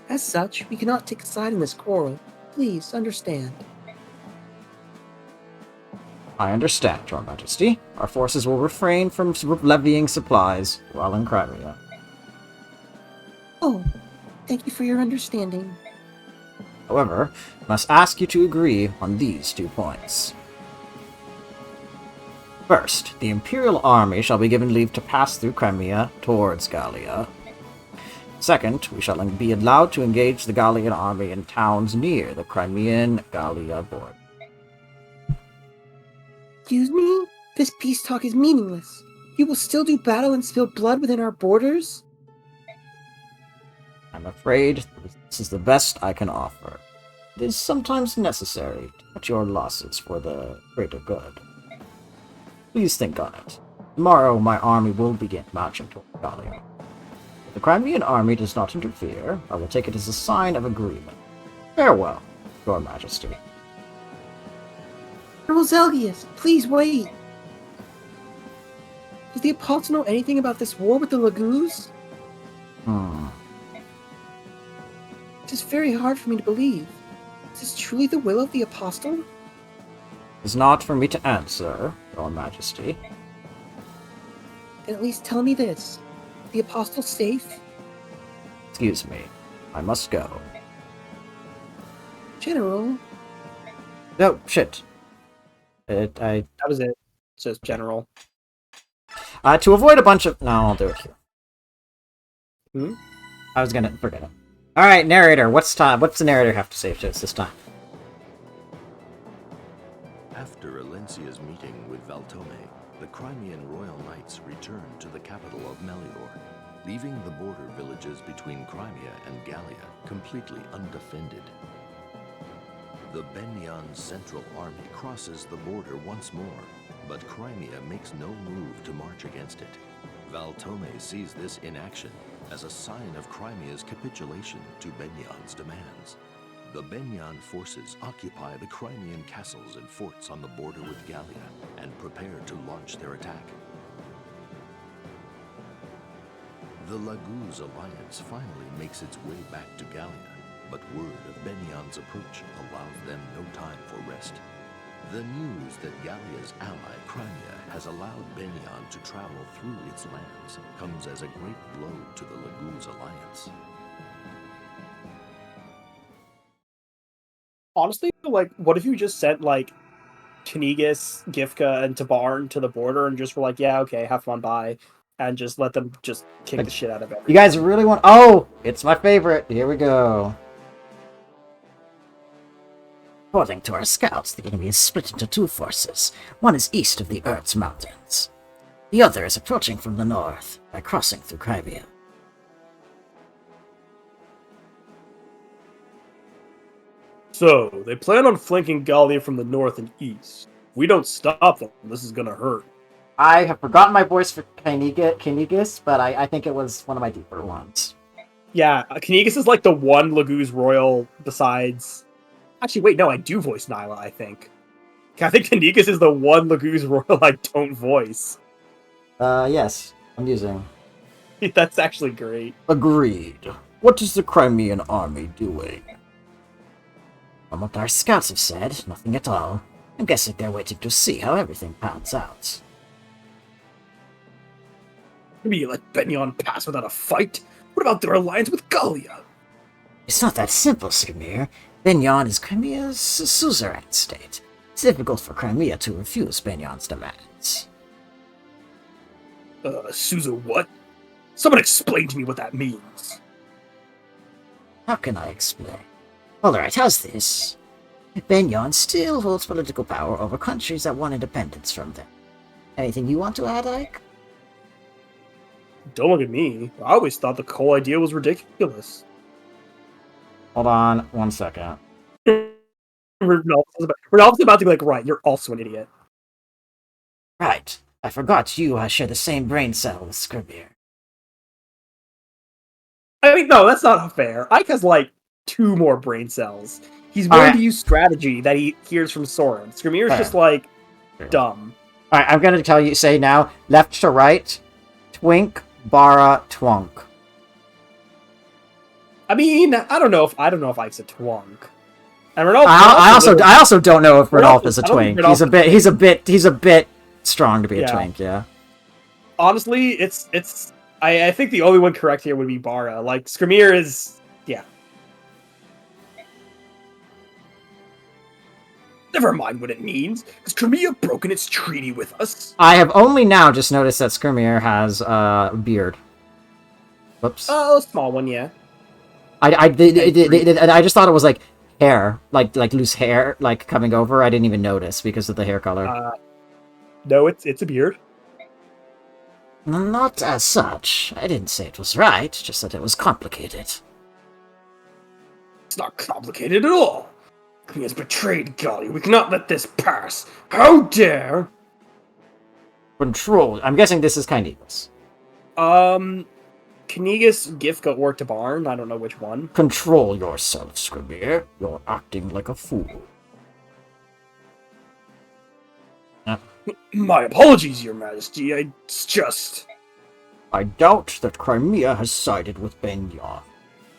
As such, we cannot take a side in this quarrel. Please, understand. I understand, Your Majesty. Our forces will refrain from levying supplies while in Crimea. Oh, thank you for your understanding. However, I must ask you to agree on these 2 points. First, the Imperial Army shall be given leave to pass through Crimea towards Gallia. Second, we shall be allowed to engage the Gallian army in towns near the Crimean-Gallia border. Excuse me? This peace talk is meaningless. You will still do battle and spill blood within our borders? I'm afraid this is the best I can offer. It is sometimes necessary to cut your losses for the greater good. Please think on it. Tomorrow my army will begin marching toward Gallia. If the Crimean army does not interfere, I will take it as a sign of agreement. Farewell, Your Majesty. General Zelgius, please wait. Does the Apostle know anything about this war with the Lagoos? It is very hard for me to believe. Is this truly the will of the Apostle? It is not for me to answer, Your Majesty. Then at least tell me this. The Apostle safe? Excuse me. I must go. General? No, shit. That was it. It's just general. To avoid a bunch of... No, I'll do it here. Hmm? I was gonna... Forget it. Alright, narrator. What's the narrator have to say to us this time? After Alencia's meeting with Valtome, the Crimean Royal Knights returned to the capital of Melior, leaving the border villages between Crimea and Gallia completely undefended. The Benyon Central Army crosses the border once more, but Crimea makes no move to march against it. Valtome sees this inaction as a sign of Crimea's capitulation to Benyon's demands. The Benyon forces occupy the Crimean castles and forts on the border with Gallia and prepare to launch their attack. The Laguz alliance finally makes its way back to Gallia, but word of Benion's approach allows them no time for rest. The news that Gallia's ally Crimea has allowed Benion to travel through its lands comes as a great blow to the Laguz alliance. Honestly, like, what if you just sent, like, Knigas, Gifka, and Tabarn to the border and just were like, yeah, okay, have fun, bye. And just let them just kick the shit out of everyone. You guys really want... Oh! It's my favorite! Here we go. According to our scouts, the enemy is split into two forces. One is east of the Earth's mountains. The other is approaching from the north by crossing through Crimea. So, they plan on flanking Gallia from the north and east. If we don't stop them, this is gonna hurt. I have forgotten my voice for Knigas, but I think it was one of my deeper ones. Yeah, Knigas is like the one Laguz Royal besides... Actually, wait, no, I do voice Nyla, I think. I think Knigas is the one Laguz Royal I don't voice. Yes, I'm using. That's actually great. Agreed. What is the Crimean army doing? From what our scouts have said, nothing at all. I'm guessing they're waiting to see how everything pans out. Maybe you let Benyon pass without a fight? What about their alliance with Gallia? It's not that simple, Skimir. Benyon is Crimea's suzerain state. It's difficult for Crimea to refuse Benyon's demands. Suza what? Someone explain to me what that means. How can I explain? Alright, how's this? Benyon still holds political power over countries that want independence from them. Anything you want to add, Ike? Don't look at me. I always thought the whole idea was ridiculous. Hold on 1 second. Ronaldo's about to be like, right, you're also an idiot. Right. I forgot you share the same brain cell with Skimir. I mean, no, that's not fair. Ike has, like, 2 more brain cells. He's willing to use strategy that he hears from Soren. Skrimir's just, like, dumb. Alright, I'm gonna tell you, say now, left to right, Twink, Bara, Twunk. I mean, I don't know if Ike's a twunk. And Ronaldo, I also don't know if Rodolph is a I don't think twink. He's a bit strong to be a twink, yeah. Honestly, I think the only one correct here would be Bara. Like, Skrimir is, yeah. Never mind what it means. Has Crimea broken its treaty with us? I have only now just noticed that Skrimir has a beard. Whoops. Oh, a small one, yeah. I just thought it was like hair, like loose hair, like coming over. I didn't even notice because of the hair color. No, it's a beard. Not as such. I didn't say it was right, just that it was complicated. It's not complicated at all. He has betrayed Gallia. We cannot let this pass. How dare! Control. I'm guessing this is Knigas. Knigas, Gifka, or Tabarn. I don't know which one. Control yourself, Skrimir. You're acting like a fool. My apologies, Your Majesty. It's just... I doubt that Crimea has sided with Benyon.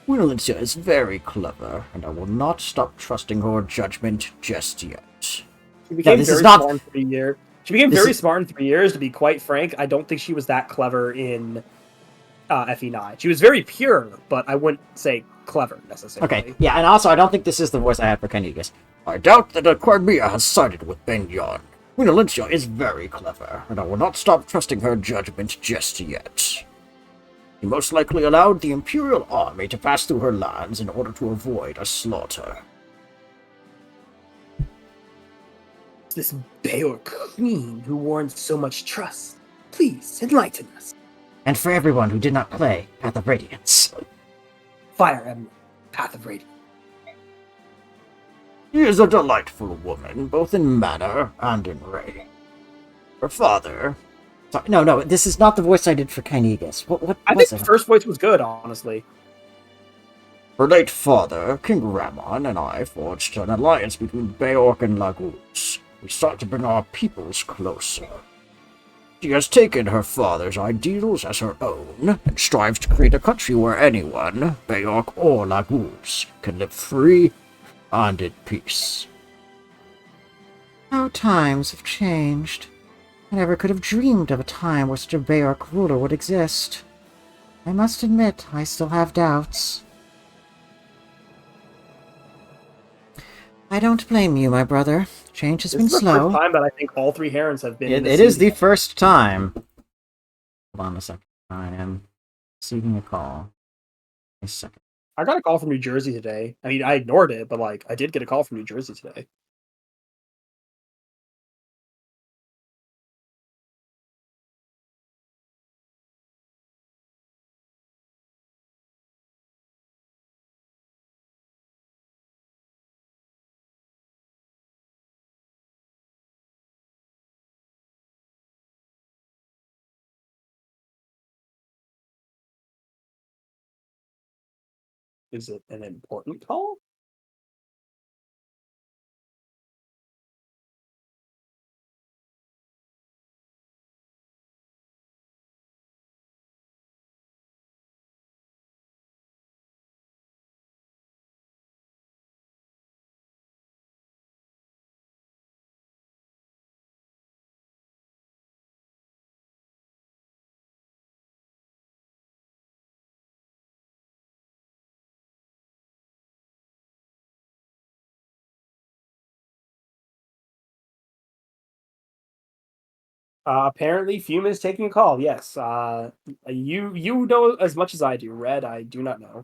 Winolincia is very clever, and I will not stop trusting her judgment just yet. She became smart in 3 years. She became very smart in 3 years, to be quite frank. I don't think she was that clever in FE9. She was very pure, but I wouldn't say clever, necessarily. Okay, yeah, and also, I don't think this is the voice I had for Knigas. I doubt that Crimea has sided with Benyon. Winolincia is very clever, and I will not stop trusting her judgment just yet. He most likely allowed the Imperial army to pass through her lands in order to avoid a slaughter. This Bayor queen who warrants so much trust. Please, enlighten us. And for everyone who did not play Path of Radiance. Fire Emblem, Path of Radiance. She is a delightful woman, both in manner and in reign. Her father... Sorry, no, this is not the voice I did for Knigas. What I think the first voice was good, honestly. Her late father, King Ramon, and I forged an alliance between Beorc and Laguz. We sought to bring our peoples closer. She has taken her father's ideals as her own, and strives to create a country where anyone, Bayok or Laguz, can live free and in peace. How times have changed. I never could have dreamed of a time where such a Bayark ruler would exist. I must admit, I still have doubts. I don't blame you, my brother. Change has This been is the slow. first time that I think all three herons have been. It is the first time. Hold on a second. I am receiving a call. A second. I got a call from New Jersey today. I mean, I ignored it, but like, I did get a call from New Jersey today. Is it an important call? Apparently, Fuma is taking a call. Yes. You know as much as I do. Red, I do not know.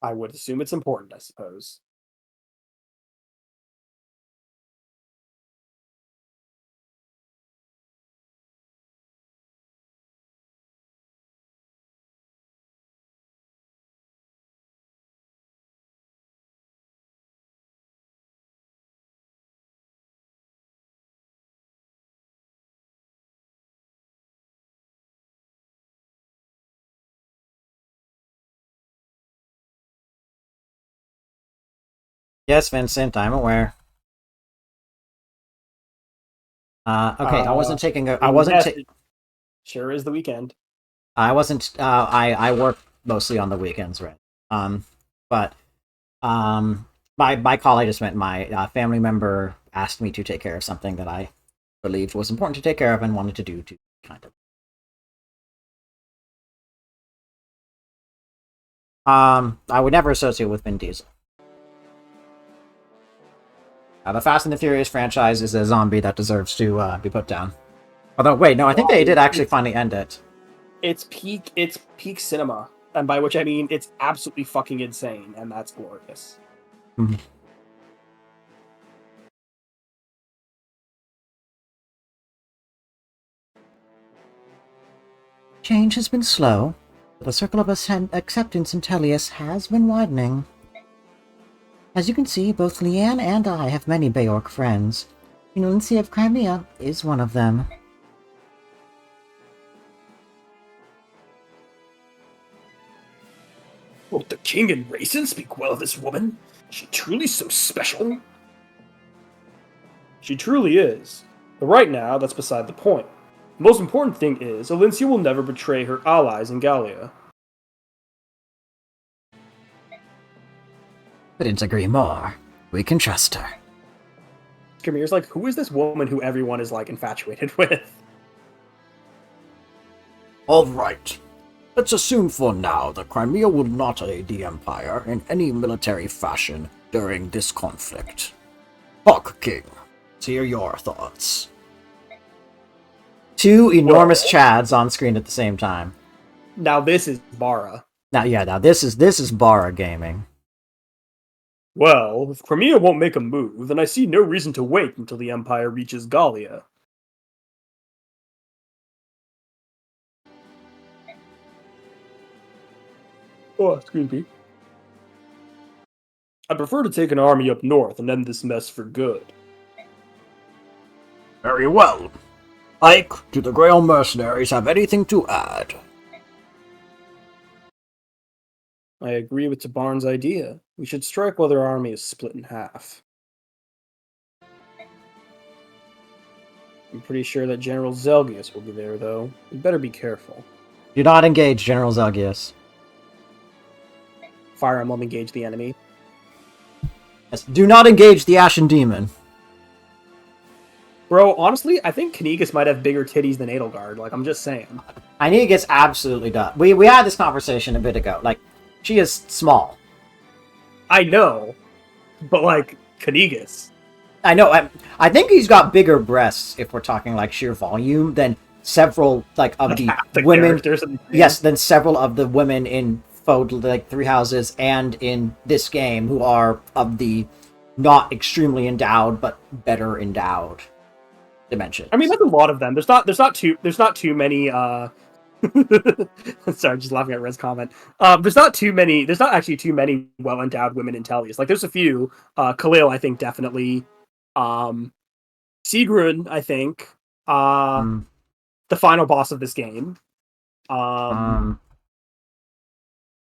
I would assume it's important, I suppose. Yes, Vincent, I'm aware. Okay, I wasn't taking a. I wasn't. Yes, it sure is the weekend. I wasn't. I work mostly on the weekends, right? Um, but by call I just meant my family member asked me to take care of something that I believed was important to take care of and wanted to do to kind of. I would never associate with Vin Diesel. The Fast and the Furious franchise is a zombie that deserves to be put down. Although, wait, no, I think they did actually finally end it. It's peak cinema, and by which I mean it's absolutely fucking insane, and that's glorious. Mhm. Change has been slow, but the circle of acceptance in Tellius has been widening. As you can see, both Leanne and I have many Beorc friends. Queen Lindsay of Crimea is one of them. Both the king and Raisin speak well of this woman. She truly so special. She truly is. But right now, that's beside the point. The most important thing is, Alincia will never betray her allies in Gallia. Couldn't agree more. We can trust her. Skamir's like, who is this woman who everyone is like infatuated with? All right. Let's assume for now that Crimea will not aid the Empire in any military fashion during this conflict. Hawk King, let's hear your thoughts. Two enormous Chads on screen at the same time. Now this is Bara. Now this is Bara gaming. Well, if Crimea won't make a move, then I see no reason to wait until the Empire reaches Gallia. Oh, excuse me. I prefer to take an army up north and end this mess for good. Very well. Ike, do the Grail mercenaries have anything to add? I agree with Tabarn's idea. We should strike while their army is split in half. I'm pretty sure that General Zelgius will be there, though. We better be careful. Do not engage General Zelgius. Fire Emblem engage the enemy. Yes, do not engage the Ashen Demon. Bro, honestly, I think Knigas might have bigger titties than Edelgard. Like, I'm just saying. Knigas absolutely does. We had this conversation a bit ago. Like, she is small. I know, but like, Knigas. I know. I think he's got bigger breasts if we're talking like sheer volume than several like of the women. Yes, than several of the women in like Three Houses and in this game who are of the not extremely endowed but better endowed dimension. I mean, that's a lot of them. There's not too many. Sorry, just laughing at Red's comment. There's not actually too many well endowed women in Tellius. Like, there's a few. Khalil, I think, definitely. Sigrun, I think. The final boss of this game.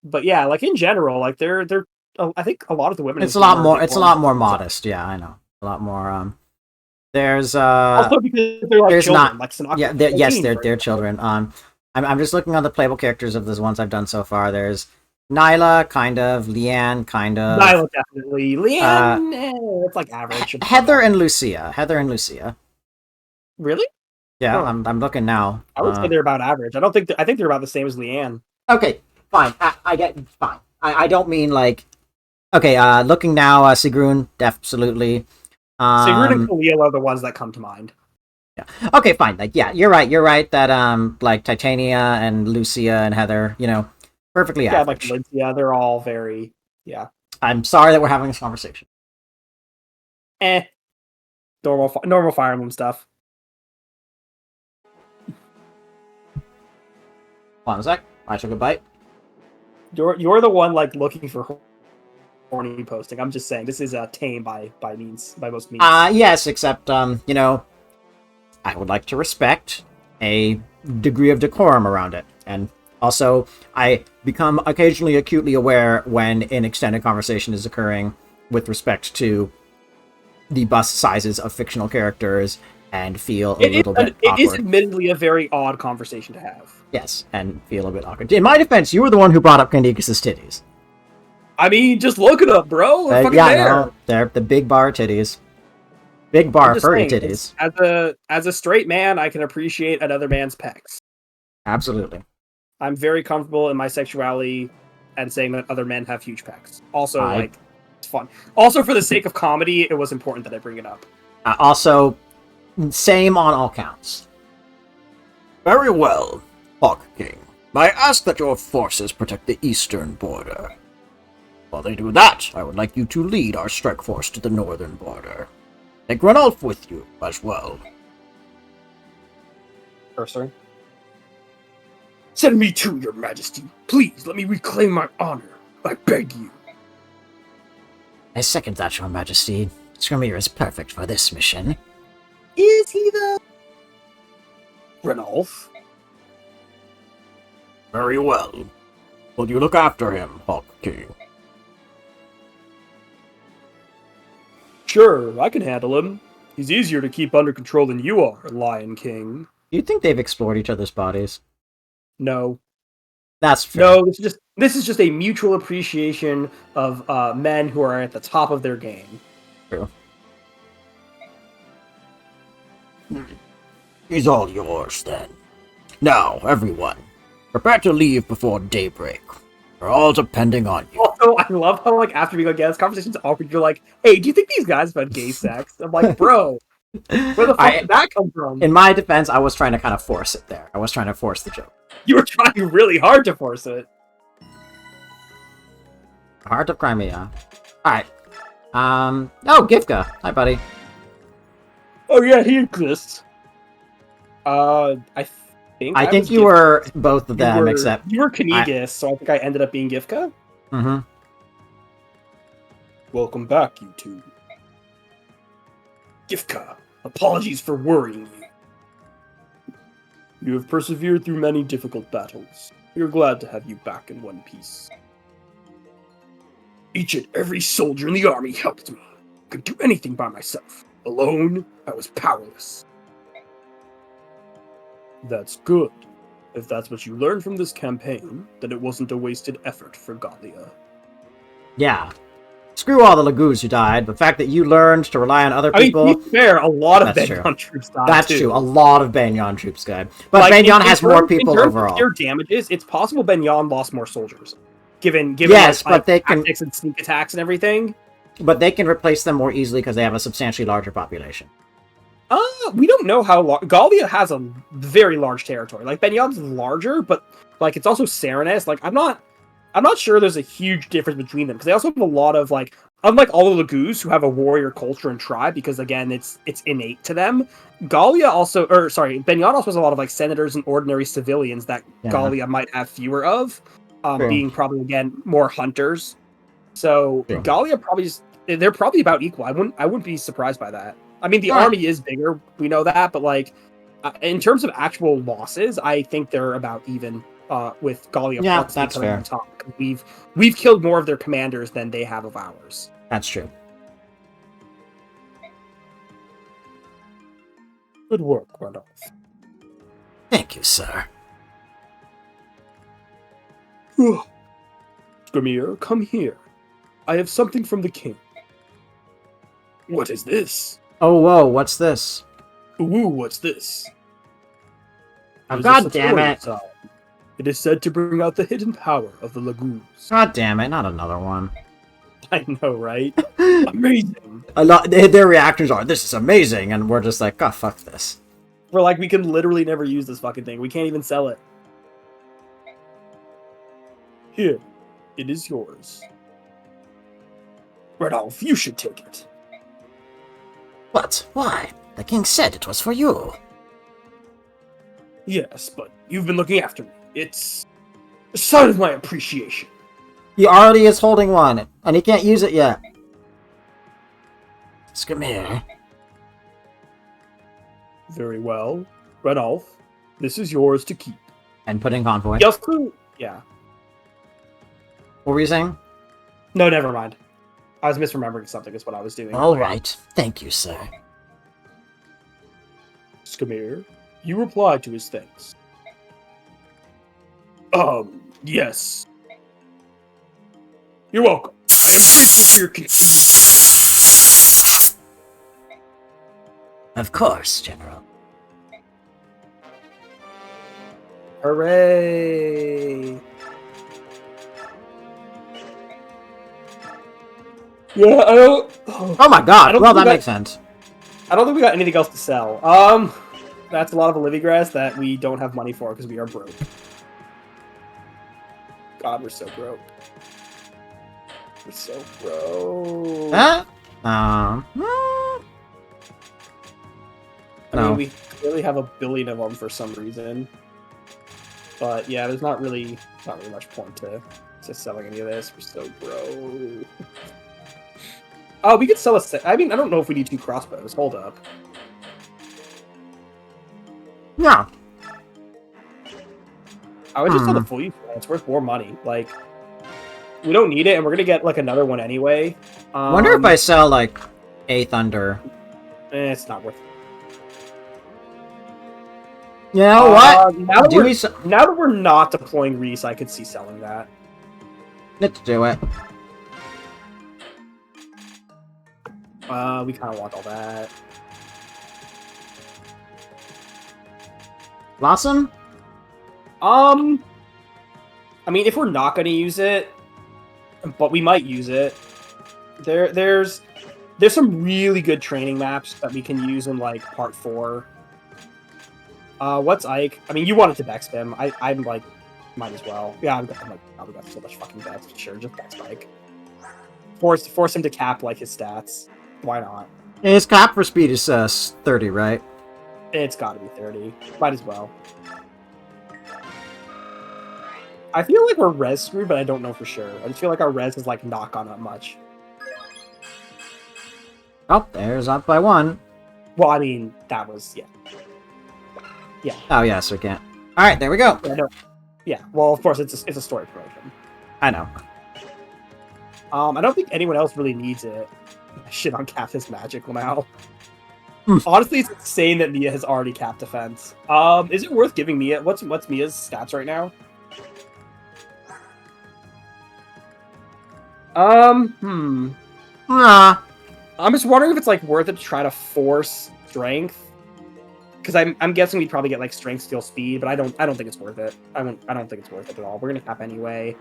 But yeah, like in general, like they're. I think a lot of the women. It's a lot more. It's a lot more modest. Yeah, I know. A lot more. There's also because they're like there's children, not. like Yeah, yes, they're children. I'm just looking on the playable characters of the ones I've done so far. There's Nyla, kind of. Leanne, kind of. Nyla, definitely. Leanne, it's like average. Heather and Lucia. Really? Yeah, Huh. I'm looking now. I would say they're about average. I think they're about the same as Leanne. Okay, fine. I get fine. I don't mean like. Okay, looking now, Sigrun, absolutely. Sigrun and Khalil are the ones that come to mind. Yeah. Okay, fine. Like, yeah, you're right. You're right that like Titania and Lucia and Heather, perfectly average. Like Lyncia, they're all very I'm sorry that we're having this conversation. Normal Fire Emblem stuff. Hold on a sec. I took a bite. You're the one like looking for horny posting. I'm just saying this is tame by most means. Yes, except I would like to respect a degree of decorum around it. And also, I become occasionally acutely aware when an extended conversation is occurring with respect to the bust sizes of fictional characters and feel a little bit awkward. It is admittedly a very odd conversation to have. Yes, and feel a bit awkward. In my defense, you were the one who brought up Candigas' titties. I mean, just look it up, bro. They're fucking there. No, they're the big bar titties. Big bar furry titties. As a straight man, I can appreciate another man's pecs. Absolutely. I'm very comfortable in my sexuality and saying that other men have huge pecs. Also, it's fun. Also, for the sake of comedy, it was important that I bring it up. Also, same on all counts. Very well, Hawk King. I ask that your forces protect the eastern border. While they do that, I would like you to lead our strike force to the northern border. Take Ranulf with you, as well. Sir. Send me too, your majesty. Please, let me reclaim my honor. I beg you. I second that, your majesty. Skirmir is perfect for this mission. Is he, though? Ranulf? Very well. Will you look after him, Hawk King? Sure, I can handle him. He's easier to keep under control than you are, Lion King. Do you think they've explored each other's bodies? No. That's fair. No, this is just a mutual appreciation of men who are at the top of their game. True. He's all yours, then. Now, everyone, prepare to leave before daybreak. We're all depending on you. Also, I love how, like, after we go, yeah, this conversation's awkward, you're like, hey, do you think these guys have had gay sex? I'm like, bro, where the fuck did that come from? In my defense, I was trying to kind of force it there. I was trying to force the joke. You were trying really hard to force it. Heart of Crimea. Alright. Oh, Gifka. Hi, buddy. Oh, yeah, he exists. I think was you were both of them, except you were Knigas, so I think I ended up being Gifka. Mm-hmm. Welcome back, you two. Gifka, apologies for worrying you. You have persevered through many difficult battles. We are glad to have you back in one piece. Each and every soldier in the army helped me. I couldn't do anything by myself. Alone, I was powerless. That's good. If that's what you learned from this campaign, then it wasn't a wasted effort for Gallia. Yeah. Screw all the Lagoos who died. The fact that you learned to rely on other people... to be fair, a lot of That's Banyan troops died, That's too. true. A lot of Banyan troops died. But Like, Banyan in has more people in terms overall. Of their damages, it's possible Banyan lost more soldiers. Given Yes, like, but they can... tactics and sneak attacks and everything. But they can replace them more easily because they have a substantially larger population. We don't know how large... Gallia has a very large territory. Like, Banyan's larger, but, like, it's also Serenus. Like, I'm not sure there's a huge difference between them, because they also have a lot of, like... Unlike all the Lagoos, who have a warrior culture and tribe, because, again, it's innate to them, Banyan also has a lot of, like, senators and ordinary civilians that Gallia might have fewer of, being probably, again, more hunters. So, Gallia they're probably about equal. I wouldn't be surprised by that. I mean, the army is bigger, we know that, but, like, in terms of actual losses, I think they're about even with Gallia. Yeah, that's fair. On top. We've killed more of their commanders than they have of ours. That's true. Good work, Randolph. Thank you, sir. Skramir, come here. I have something from the king. What is this? Oh, whoa, what's this? Ooh, what's this? Oh, God damn it. It is said to bring out the hidden power of the Lagoons. God damn it, not another one. I know, right? Amazing. A lot. Their reactions are, this is amazing, and we're just like, oh, fuck this. We're like, we can literally never use this fucking thing. We can't even sell it. Here, it is yours. Randolph, you should take it. What? Why? The king said it was for you. Yes, but you've been looking after me. It's a sign of my appreciation. He already is holding one, and he can't use it yet. Skramir. Very well. Randolph, this is yours to keep. And put in convoy. Yeah. What were you saying? No, never mind. I was misremembering something is what I was doing. All right. Thank you, sir. Skramir, you replied to his thanks. Yes. You're welcome. I am grateful for your continued... Of course, General. Hooray! Yeah, I don't... Oh my god, well, that makes sense. I don't think we got anything else to sell. That's a lot of Olivigrass that we don't have money for because we are broke. God, we're so broke. We're so broke. Huh? I No. mean, we clearly have a billion of them for some reason. But yeah, there's not really much point to selling any of this. We're so broke. Oh, we could sell a set. I mean, I don't know if we need 2 crossbows. Hold up. Yeah. I would just sell the full use one. It's worth more money. Like, we don't need it, and we're gonna get like another one anyway. Wonder if I sell like a thunder. It's not worth it. You know what? Now that we're not deploying Reese, I could see selling that. Let's do it. We kind of want all that. Blossom? I mean, if we're not going to use it, but we might use it, there's some really good training maps that we can use in, like, Part 4. What's Ike? I mean, you wanted to Bex him. I'm like, might as well. Yeah, we got so much fucking Bex. Sure, just Bex Ike. Force him to cap, like, his stats. Why not? His cap for speed is 30, right? It's gotta be 30. Might as well. I feel like we're res screwed, but I don't know for sure. I just feel like our res is like not gone up much. Oh, there's up by 1. Well, I mean, that was yeah. Oh, yes, we can't. Alright, there we go. Yeah, no. Yeah, well, of course, it's a story promotion. I know. I don't think anyone else really needs it. Shit on cap is magical now. Honestly, it's insane that Mia has already capped defense. Is it worth giving Mia? What's Mia's stats right now? Ah. I'm just wondering if it's like worth it to try to force strength. Because I'm guessing we'd probably get like strength, steel, speed, but I don't think it's worth it. I don't think it's worth it at all. We're gonna cap anyway.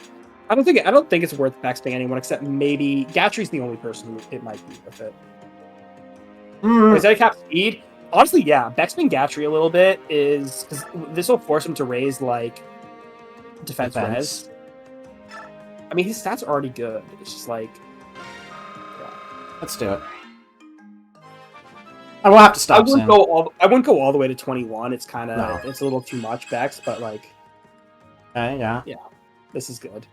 I don't think it's worth bexting anyone except maybe Gatry's the only person who it might be worth it. Is that a cap speed? Honestly, yeah. Bexting Gatry a little bit is because this will force him to raise like defense res. I mean, his stats are already good. It's just like, yeah. Let's do it. I will have to stop. I wouldn't go all the way to 21. It's kind of it's a little too much Bex, but like, yeah, this is good.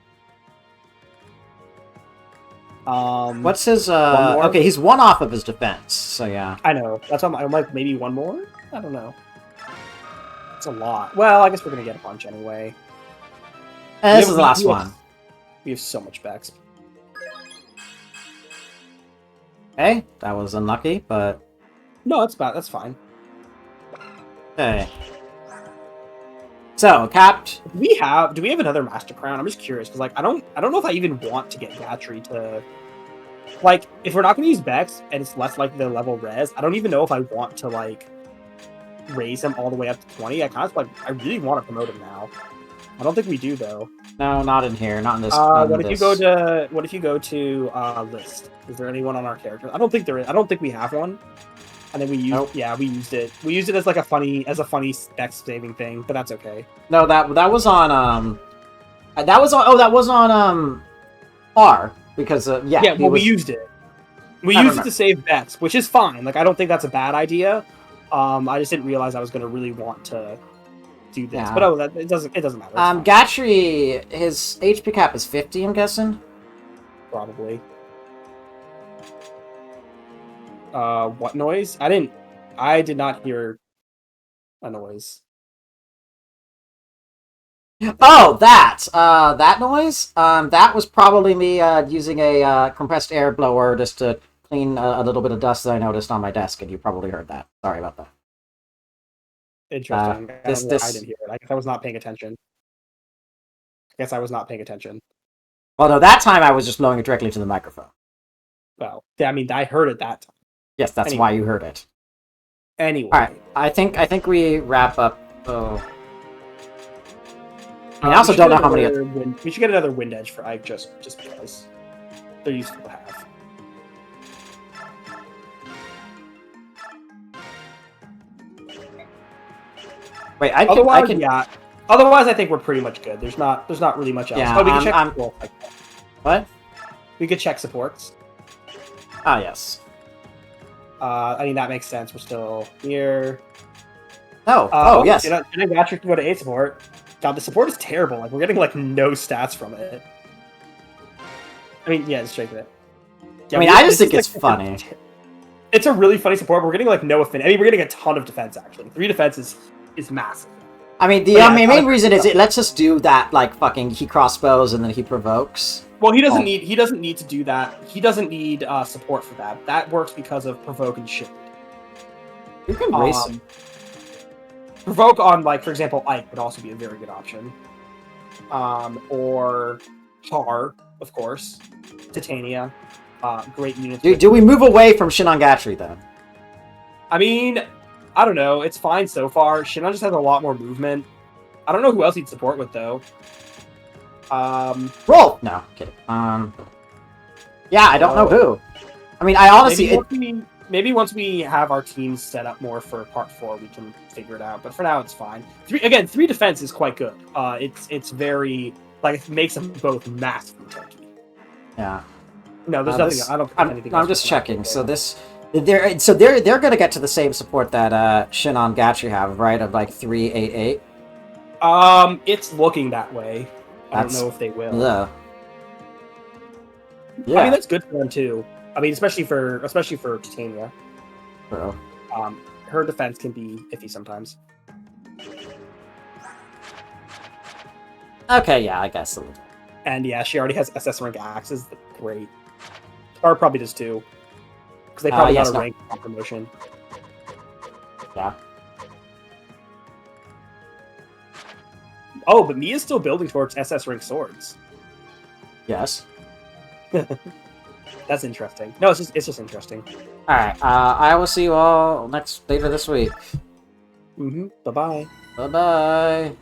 What's his okay, he's 1 off of his defense, so yeah. I know. That's why I'm like maybe 1 more? I don't know. It's a lot. Well, I guess we're gonna get a bunch anyway. This is the last one. We have so much Bex. Okay, that was unlucky, but no, that's fine. Okay. So, capped. Do we have another Master Crown? I'm just curious because like I don't know if I even want to get Gatry to like if we're not going to use Bex and it's less like the level res. I don't even know if I want to like raise him all the way up to 20. I kind of like I really want to promote him now. I don't think we do though. No, not in here. Not in this. What if you go to list? Is there anyone on our character? I don't think there is. I don't think we have one. And then we used we used it. We used it as like a funny Bex saving thing, but that's okay. No, that was on that was on R because we used it. We used it to save Bex, which is fine. Like I don't think that's a bad idea. I just didn't realize I was going to really want to do this. Yeah. But it doesn't matter. Gatry, his HP cap is 50, I'm guessing. Probably. What noise? I did not hear a noise. Oh, that noise? That was probably me using a compressed air blower just to clean a little bit of dust that I noticed on my desk, and you probably heard that. Sorry about that. Interesting. I didn't hear it. I guess I was not paying attention. Well, no, that time I was just blowing it directly to the microphone. Well, I mean, I heard it that time. Yes, that's why you heard it. Anyway. Alright, I think we wrap up. I also don't know how many. We should get another wind edge for Ike just because they're useful to have. Wait, Otherwise, I think we're pretty much good. There's not really much else. Yeah, we can check. What? We could check supports. Ah, yes. I mean that makes sense. We're still here. Yes. Did Gatry can go to 8 support? God, the support is terrible. Like we're getting like no stats from it. I mean, yeah, just check it. Yeah, I just think it's funny. It's a really funny support. But we're getting like no affinity. I mean, we're getting a ton of defense actually. 3 defense is massive. I mean, the main reason is it lets us do that like fucking he crossbows and then he provokes. Well, he doesn't need to do that. He doesn't need support for that. That works because of provoke and shield. You can race him. Provoke on, like, for example, Ike would also be a very good option. Or Har, of course. Titania. Great units. Do we move away from Shinon Gatry, then? I mean, I don't know. It's fine so far. Shinon just has a lot more movement. I don't know who else he'd support with, though. Roll! No, kidding. Yeah, I don't know who. I mean, I honestly... Maybe once we have our teams set up more for part 4, we can figure it out. But for now, it's fine. 3 defense is quite good. It's very like it makes them both massively tanky. Yeah. No, there's nothing. I don't. I'm just checking. So they're gonna get to the same support that Shinon Gatry have, right? Of like 388. It's looking that way. I don't know if they will. Yeah. I mean, that's good for them too. I mean, especially for Titania. Bro. Her defense can be iffy sometimes. Okay, yeah, I guess. And yeah, she already has SS rank axes. Great. Or probably does too. Because they probably got a rank promotion. Yeah. Oh, but Mia's still building towards SS rank swords. Yes. That's interesting. No, it's just interesting. Alright, I will see you all later this week. Bye-bye. Bye-bye.